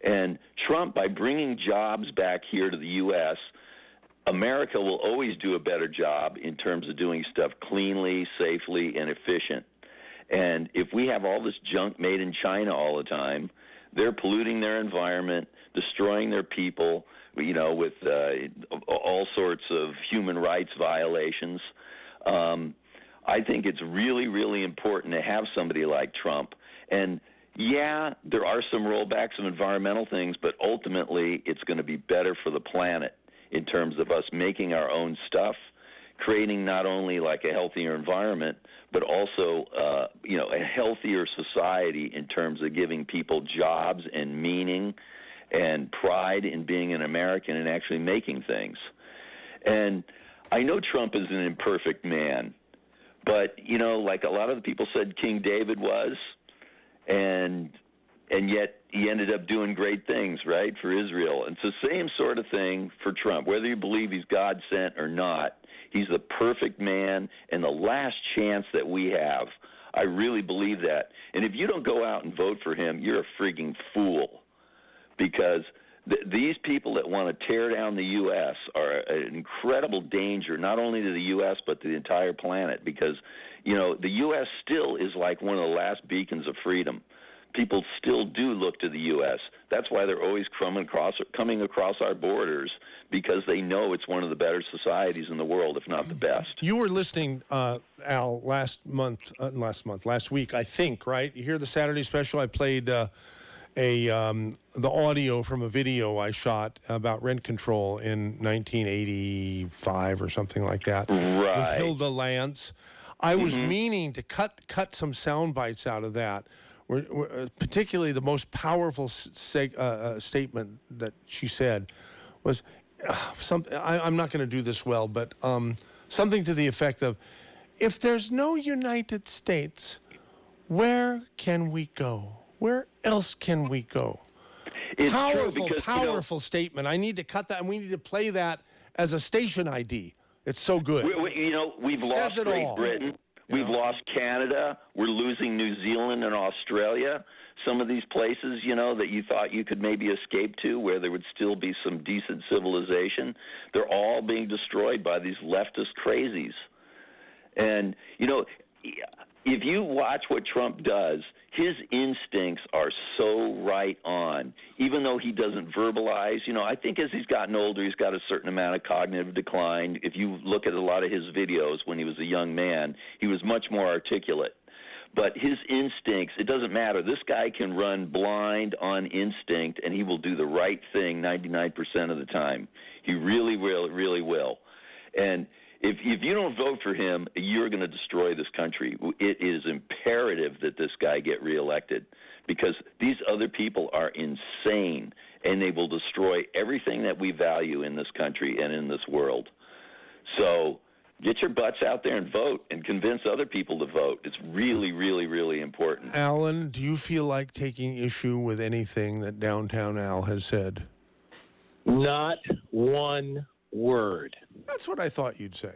And Trump, by bringing jobs back here to the U.S., America will always do a better job in terms of doing stuff cleanly, safely, and efficient. And if we have all this junk made in China all the time, they're polluting their environment, destroying their people, with all sorts of human rights violations. I think it's really, really important to have somebody like Trump. And, yeah, there are some rollbacks of environmental things, but ultimately it's going to be better for the planet in terms of us making our own stuff, creating not only a healthier environment, but also, a healthier society in terms of giving people jobs and meaning and pride in being an American and actually making things. And I know Trump is an imperfect man, but, like a lot of the people said King David was, and yet he ended up doing great things, right, for Israel. And it's the same sort of thing for Trump. Whether you believe he's God sent or not, he's the perfect man and the last chance that we have. I really believe that. And if you don't go out and vote for him, you're a freaking fool. Because these people that want to tear down the U.S. are an incredible danger, not only to the U.S., but to the entire planet. Because, the U.S. still is like one of the last beacons of freedom. People still do look to the U.S. That's why they're always coming across our borders, because they know it's one of the better societies in the world, if not the best. You were listening, Al, last week, I think, right? You hear the Saturday special? I played the audio from a video I shot about rent control in 1985 or something like that. Right. With Hilda Lance. I was meaning to cut some sound bites out of that. Particularly the most powerful statement that she said was I'm not going to do this well, but something to the effect of, if there's no United States, where can we go? Where else can we go? It's powerful statement. I need to cut that, and we need to play that as a station ID. It's so good. We've lost Great Britain. We've lost Canada. We're losing New Zealand and Australia. some of these places, you know, that you thought you could maybe escape to, where there would still be some decent civilization, they're all being destroyed by these leftist crazies. And, you know, if you watch what Trump does, his instincts are so right on, even though he doesn't verbalize. You know, I think as he's gotten older, he's got a certain amount of cognitive decline. If you look at a lot of his videos when he was a young man, he was much more articulate. But his instincts, it doesn't matter. This guy can run blind on instinct, and he will do the right thing 99% of the time. He really will, really will. And if you don't vote for him, you're going to destroy this country. It is imperative that this guy get reelected, because these other people are insane, and they will destroy everything that we value in this country and in this world. So get your butts out there and vote, and convince other people to vote. It's really, really, really important. Alan, do you feel like taking issue with anything that Downtown Al has said? Not one word. That's what I thought you'd say.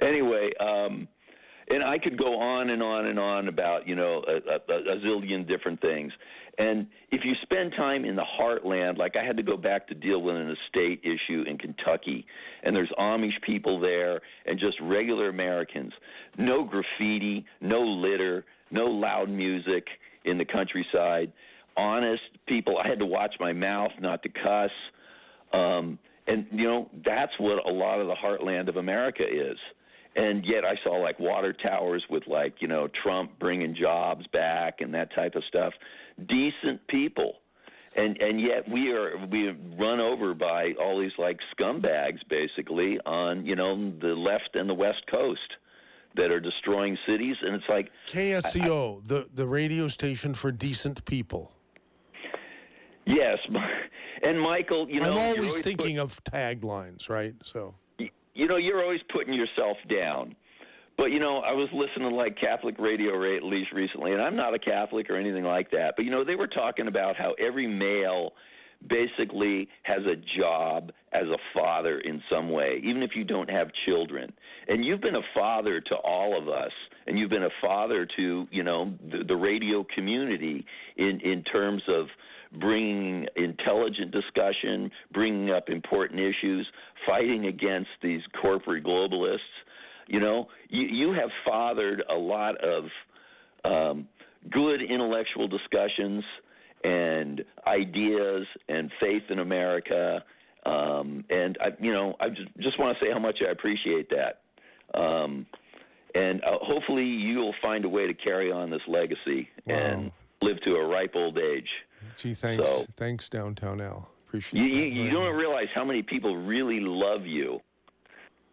Anyway, and I could go on and on and on about, you know, a zillion different things. And if you spend time in the heartland, like I had to go back to deal with an estate issue in Kentucky, and there's Amish people there and just regular Americans. No graffiti, no litter, no loud music in the countryside. Honest people. I had to watch my mouth not to cuss. And, you know, that's what a lot of the heartland of America is. And yet I saw, like, water towers with, like, you know, Trump bringing jobs back and that type of stuff. Decent people. And yet we are run over by all these, like, scumbags, basically, on, you know, the left and the West Coast that are destroying cities. And it's like... KSCO, the radio station for decent people. Yes. And, Michael, you know... I'm always thinking of taglines, right? So... You know, you're always putting yourself down. But, you know, I was listening to, like, Catholic radio at least recently, and I'm not a Catholic or anything like that. But, you know, they were talking about how every male basically has a job as a father in some way, even if you don't have children. And you've been a father to all of us, and you've been a father to, you know, the radio community in terms of bringing intelligent discussion, bringing up important issues, fighting against these corporate globalists. You know, you have fathered a lot of good intellectual discussions and ideas and faith in America. And, I just want to say how much I appreciate that. And hopefully you'll find a way to carry on this legacy and live to a ripe old age. Gee, thanks. So, thanks, Downtown Al. Appreciate that. You don't realize how many people really love you.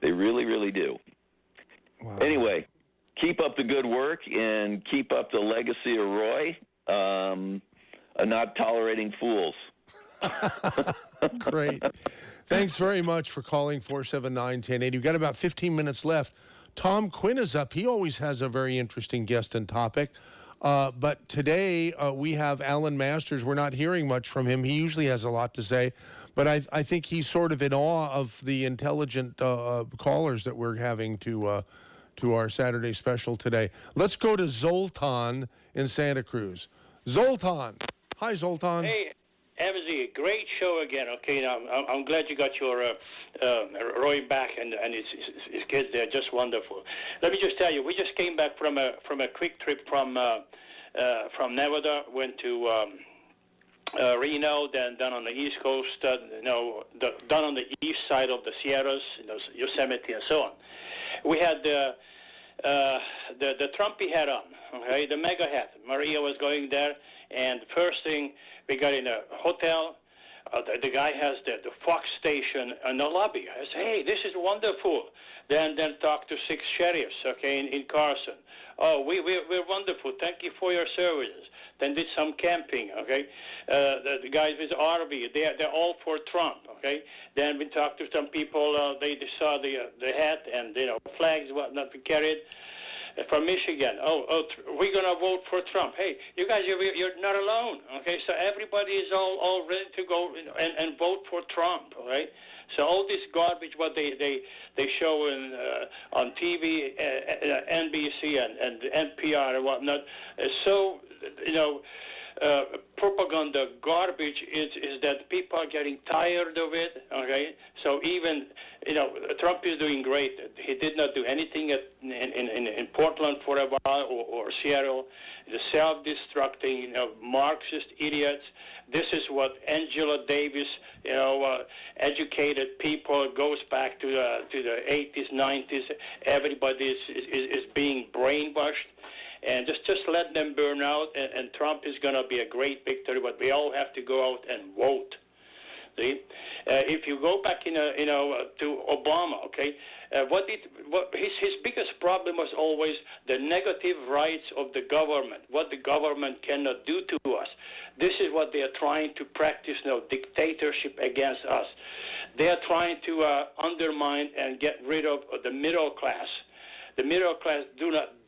They really, really do. Wow. Anyway, keep up the good work and keep up the legacy of Roy, not tolerating fools. Great. Thanks very much for calling 479-1080. We've got about 15 minutes left. Tom Quinn is up. He always has a very interesting guest and topic. But today we have Alan Masters. We're not hearing much from him. He usually has a lot to say. But I think he's sort of in awe of the intelligent callers that we're having to our Saturday special today. Let's go to Zoltan in Santa Cruz. Zoltan. Hi, Zoltan. Hey, Amnesty, great show again. Okay, now I'm glad you got your Roy back and his kids. They're just wonderful. Let me just tell you, we just came back from a quick trip from Nevada. Went to Reno, then down on the East Coast. Down on the east side of the Sierras, Yosemite, and so on. We had the Trumpy hat on. Okay, the mega hat. Maria was going there, and first thing, we got in a hotel. The guy has the Fox station in the lobby. I said, hey, this is wonderful. Then talked to 6 sheriffs, okay, in Carson. Oh, we're wonderful. Thank you for your services. Then did some camping, okay. The guys with RV, they're all for Trump, okay. Then we talked to some people. They saw the hat and flags, whatnot we carried. From Michigan, we're going to vote for Trump. Hey, you guys, you're not alone, okay? So everybody is all ready to go and vote for Trump, all right? So all this garbage, what they show on TV, NBC and NPR and whatnot, is so propaganda garbage is that people are getting tired of it. Okay, so even Trump is doing great. He did not do anything in Portland for a while or Seattle. The self-destructing, Marxist idiots. This is what Angela Davis, educated people, goes back to the 80s, 90s. Everybody is being brainwashed. And just let them burn out, and Trump is going to be a great victory, but we all have to go out and vote. See? If you go back, to Obama, okay, his biggest problem was always the negative rights of the government, what the government cannot do to us. This is what they are trying to practice now, dictatorship against us. They are trying to undermine and get rid of the middle class. The middle class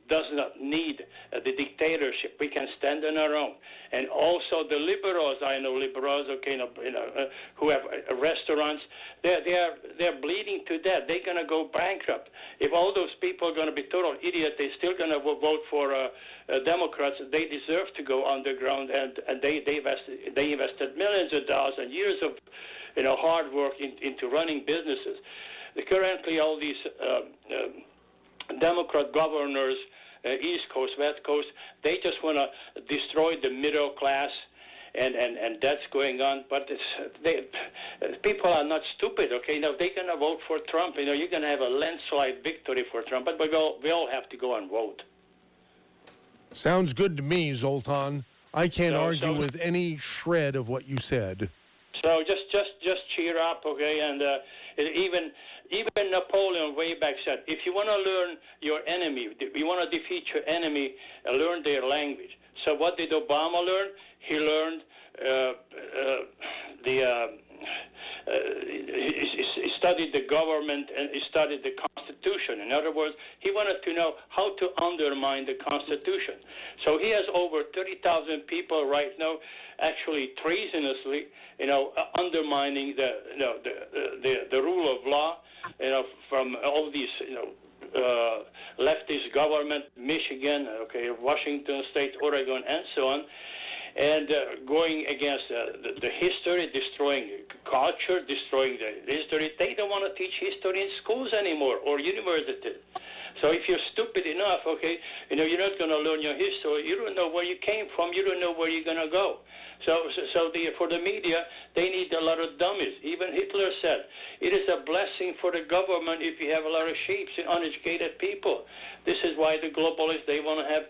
does not need the dictatorship. We can stand on our own. And also the liberals, I know liberals, okay, who have restaurants, they're bleeding to death. They're going to go bankrupt. If all those people are going to be total idiots, they're still going to vote for Democrats. They deserve to go underground, and they invested millions of dollars and years of hard work into running businesses. Currently, all these Democrat governors, East Coast, West Coast, they just want to destroy the middle class, and that's going on. But people are not stupid, okay? Now, they're going to vote for Trump. You're going to have a landslide victory for Trump, but we all have to go and vote. Sounds good to me, Zoltan. I can't argue with any shred of what you said. So just cheer up, okay? And even Napoleon way back said, if you want to learn your enemy, you want to defeat your enemy, learn their language. So what did Obama learn? He learned he studied the government and he studied the Constitution. In other words, he wanted to know how to undermine the Constitution. So he has over 30,000 people right now actually treasonously, undermining the rule of law, from all these, leftist government, Michigan, okay, Washington State, Oregon, and so on, and going against the history, destroying culture, destroying the history. They don't want to teach history in schools anymore or universities. So if you're stupid enough, okay, you're not going to learn your history. You don't know where you came from. You don't know where you're going to go. So for the media, they need a lot of dummies. Even Hitler said, it is a blessing for the government if you have a lot of sheep and uneducated people. This is why the globalists, they want to have,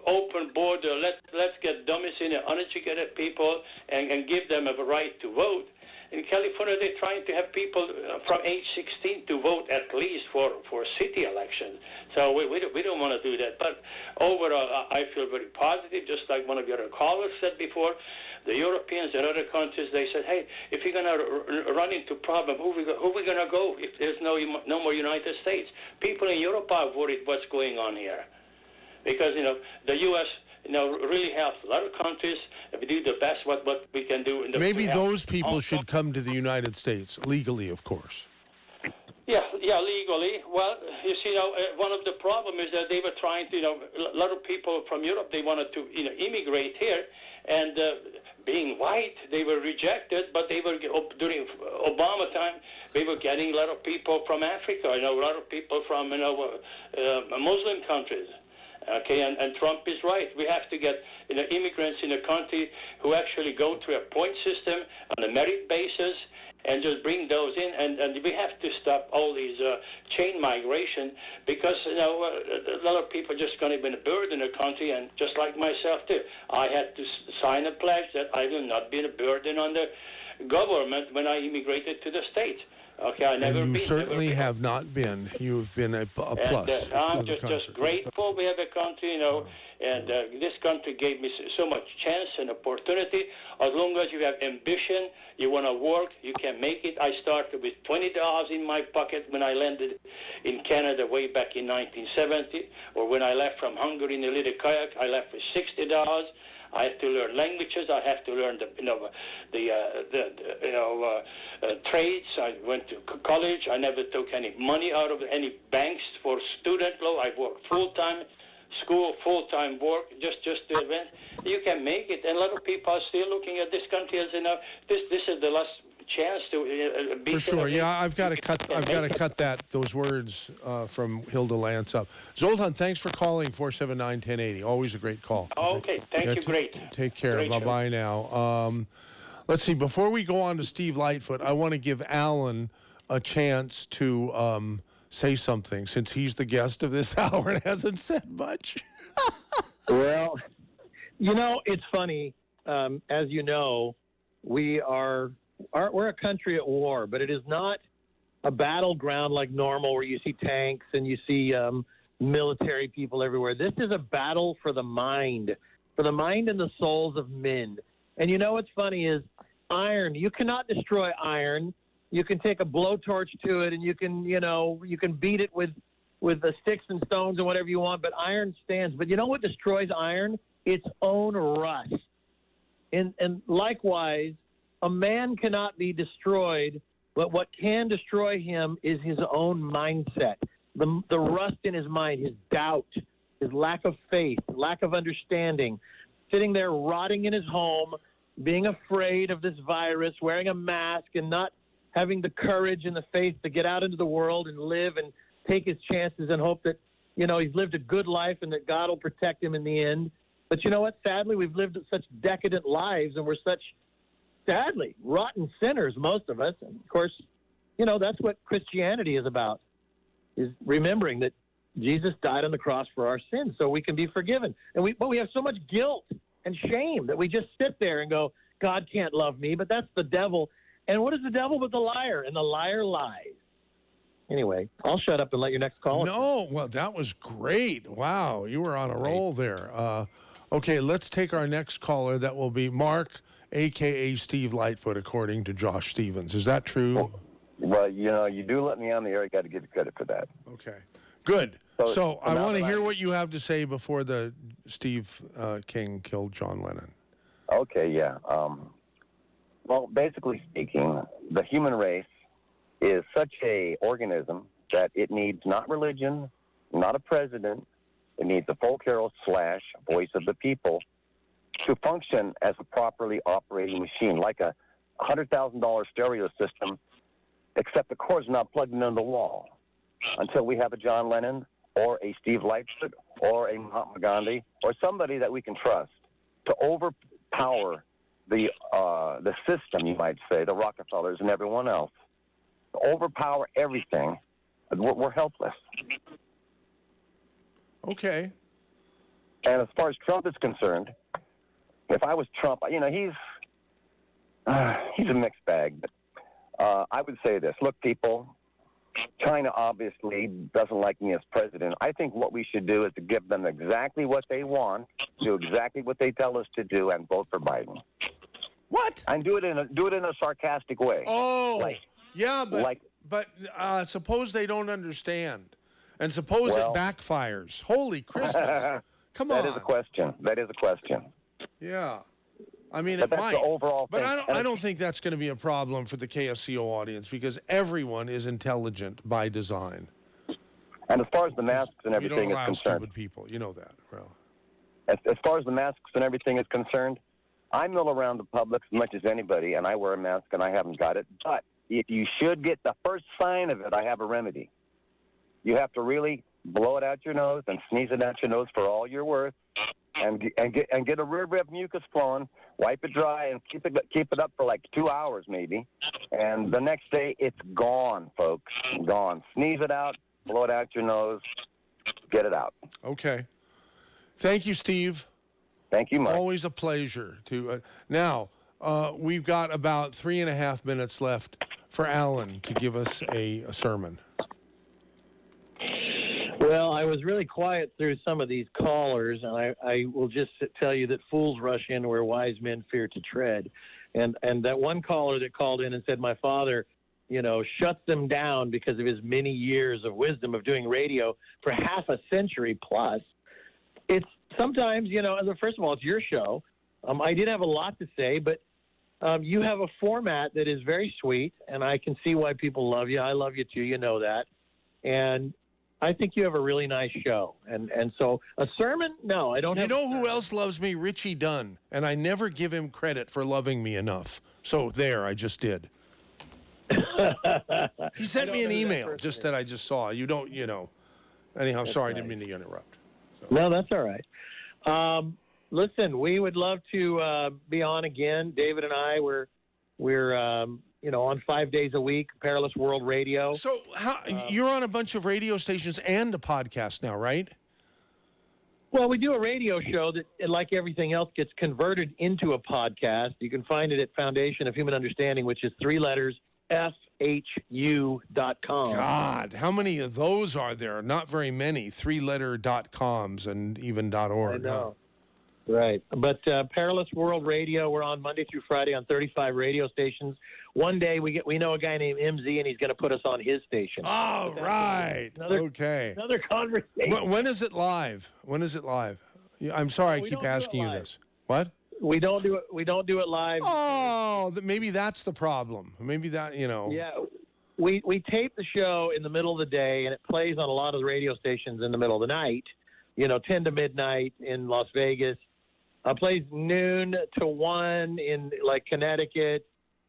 open border. Let's get dummies in there, uneducated people, and give them a right to vote. In California, they're trying to have people from age 16 to vote at least for city elections. So we don't want to do that. But overall, I feel very positive, just like one of your callers said before. The Europeans and other countries, they said, hey, if you're going to run into problem, who we going to go if there's no more United States? People in Europe are worried what's going on here. Because, the U.S., really helps a lot of countries. We do the best what we can do. Maybe those people should come to the United States, legally, of course. Yeah, legally. Well, you see, one of the problems is that they were trying to, a lot of people from Europe, they wanted to, immigrate here, and being white, they were rejected, but they were, during Obama time, they were getting a lot of people from Africa, a lot of people from, Muslim countries. Okay, and Trump is right. We have to get immigrants in the country who actually go through a point system on a merit basis and just bring those in. And we have to stop all these chain migration because a lot of people are just going to be a burden in the country. And just like myself too, I had to sign a pledge that I will not be a burden on the government when I immigrated to the States. Okay, And you certainly have not been. You've been a plus. And, I'm just grateful we have a country, and this country gave me so much chance and opportunity. As long as you have ambition, you want to work, you can make it. I started with $20 in my pocket when I landed in Canada way back in 1970, or when I left from Hungary in a little kayak, I left with $60. I have to learn languages. I have to learn trades. I went to college. I never took any money out of any banks for student loan. I worked full-time, school, full-time work, just to advance. You can make it. And a lot of people are still looking at this country as, this is the last chance to be. For sure, yeah. I've got to cut those words from Hilda Lance up. Zoltan, thanks for calling 479-1080. Always a great call. Okay, thank you. Great. Take care. Great show. Bye now. Let's see. Before we go on to Steve Lightfoot, I want to give Alan a chance to say something since he's the guest of this hour and hasn't said much. Well, it's funny. As you know, we're a country at war, but it is not a battleground like normal where you see tanks and you see military people everywhere. This is a battle for the mind and the souls of men. And what's funny is iron. You cannot destroy iron. You can take a blowtorch to it and you can beat it with the sticks and stones and whatever you want, but iron stands. But you know what destroys iron? Its own rust. And likewise, a man cannot be destroyed, but what can destroy him is his own mindset, the rust in his mind, his doubt, his lack of faith, lack of understanding, sitting there rotting in his home, being afraid of this virus, wearing a mask, and not having the courage and the faith to get out into the world and live and take his chances and hope that, he's lived a good life and that God will protect him in the end. But you know what? Sadly, we've lived such decadent lives and we're such, sadly, rotten sinners, most of us. And of course, that's what Christianity is about, is remembering that Jesus died on the cross for our sins so we can be forgiven. But we have so much guilt and shame that we just sit there and go, God can't love me, but that's the devil. And what is the devil but the liar? And the liar lies. Anyway, I'll shut up and let your next call. No, well, that was great. Wow, you were on a roll there. Okay, let's take our next caller. That will be Mark, a.k.a. Steve Lightfoot, according to Josh Stevens. Is that true? Well, you do let me on the air. You got to give you credit for that. Okay, good. So I want to that hear what you have to say before the Steve King killed John Lennon. Okay, yeah. Well, basically speaking, the human race is such a organism that it needs not religion, not a president. It needs a folk hero / voice of the people to function as a properly operating machine, like a $100,000 stereo system, except the cord's not plugged into the wall. Until we have a John Lennon or a Steve Lightfoot or a Mahatma Gandhi or somebody that we can trust to overpower the system, you might say, the Rockefellers and everyone else, to overpower everything, we're helpless. Okay. And as far as Trump is concerned, if I was Trump, he's a mixed bag. But I would say this: look, people, China obviously doesn't like me as president. I think what we should do is to give them exactly what they want, do exactly what they tell us to do, and vote for Biden. What? And do it in a sarcastic way. Oh, yeah, but suppose they don't understand, and suppose it backfires. Holy Christmas! Come on. That is a question. Yeah. I mean, but it might. The overall but thing. I don't think that's going to be a problem for the KSCO audience because everyone is intelligent by design. And as far as the masks and everything is concerned, stupid people. You know that. Well, as far as the masks and everything is concerned, I mill around the public as much as anybody, and I wear a mask, and I haven't got it. But if you should get the first sign of it, I have a remedy. You have to really blow it out your nose and sneeze it out your nose for all you're worth, and get a rear rib mucus flowing, wipe it dry, and keep it up for like 2 hours maybe, and the next day it's gone, folks, gone. Sneeze it out, blow it out your nose, get it out. Okay. Thank you, Steve. Thank you, Mark. Always a pleasure to. Now we've got about 3.5 minutes left for Alan to give us a sermon. Well, I was really quiet through some of these callers, and I will just tell you that fools rush in where wise men fear to tread. And that one caller that called in and said, my father, shuts them down because of his many years of wisdom of doing radio for half a century plus. It's sometimes, first of all, it's your show. I did have a lot to say, but you have a format that is very sweet, and I can see why people love you. I love you too. You know that. And I think you have a really nice show. And so a sermon? No, I don't have. You know who else loves me? Richie Dunn. And I never give him credit for loving me enough. So there, I just did. He sent me an email just that I just saw. You don't, Anyhow, sorry, I didn't mean to interrupt. So. No, that's all right. Listen, we would love to be on again. David and I, we're on 5 days a week, Perilous World Radio. So you're on a bunch of radio stations and a podcast now, right? Well, we do a radio show that, like everything else, gets converted into a podcast. You can find it at Foundation of Human Understanding, which is 3 letters, FHU.com. God, how many of those are there? Not very many. 3-letter .coms and even .org. I know. Right. But Perilous World Radio, we're on Monday through Friday on 35 radio stations. One day we know a guy named MZ, and he's going to put us on his station. Oh, right. Okay. Another conversation. When is it live? I'm sorry, I keep asking you this. What? We don't do it. We don't do it live. Oh, maybe that's the problem. Maybe that, Yeah, we tape the show in the middle of the day, and it plays on a lot of the radio stations in the middle of the night. 10 to midnight in Las Vegas. Plays noon to 1 in Connecticut.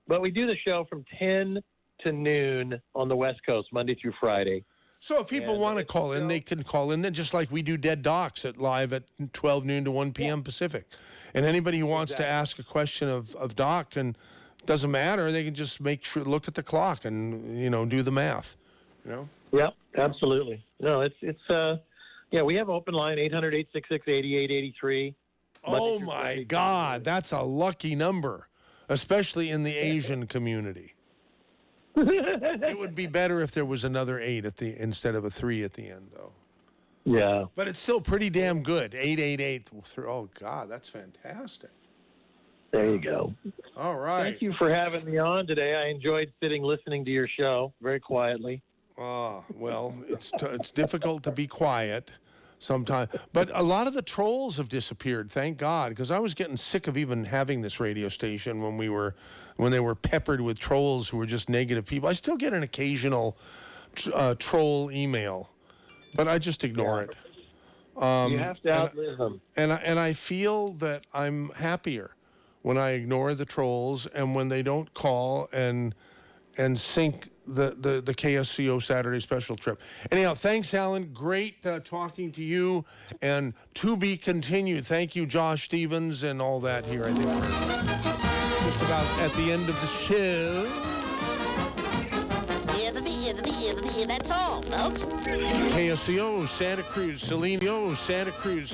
But we do the show from 10 to noon on the West Coast, Monday through Friday. So if people want to call in, they can call in then, just like we do Dead Docs live at 12 noon to 1 p.m. Pacific. And anybody who wants to ask a question of Doc, and doesn't matter, they can just look at the clock and, do the math, Yep, absolutely. No, it's we have open line, 800-866-8883. Oh, my God, that's a lucky number, especially in the Asian community. It would be better if there was another 8 instead of a 3 at the end, though. Yeah. But it's still pretty damn good. 888. Oh, God, that's fantastic. There you go. All right. Thank you for having me on today. I enjoyed listening to your show very quietly. Well, it's difficult to be quiet sometimes. But a lot of the trolls have disappeared, thank God, because I was getting sick of even having this radio station when they were peppered with trolls who were just negative people. I still get an occasional troll email, but I just ignore it. You have to outlive them. And I feel that I'm happier when I ignore the trolls and when they don't call and sink the KSCO Saturday special trip. Anyhow, thanks, Alan. Great talking to you, and to be continued. Thank you, Josh Stevens, and all that here. I think we're just about at the end of the show. That's all, folks. KSCO, Santa Cruz, Seleno, Santa Cruz.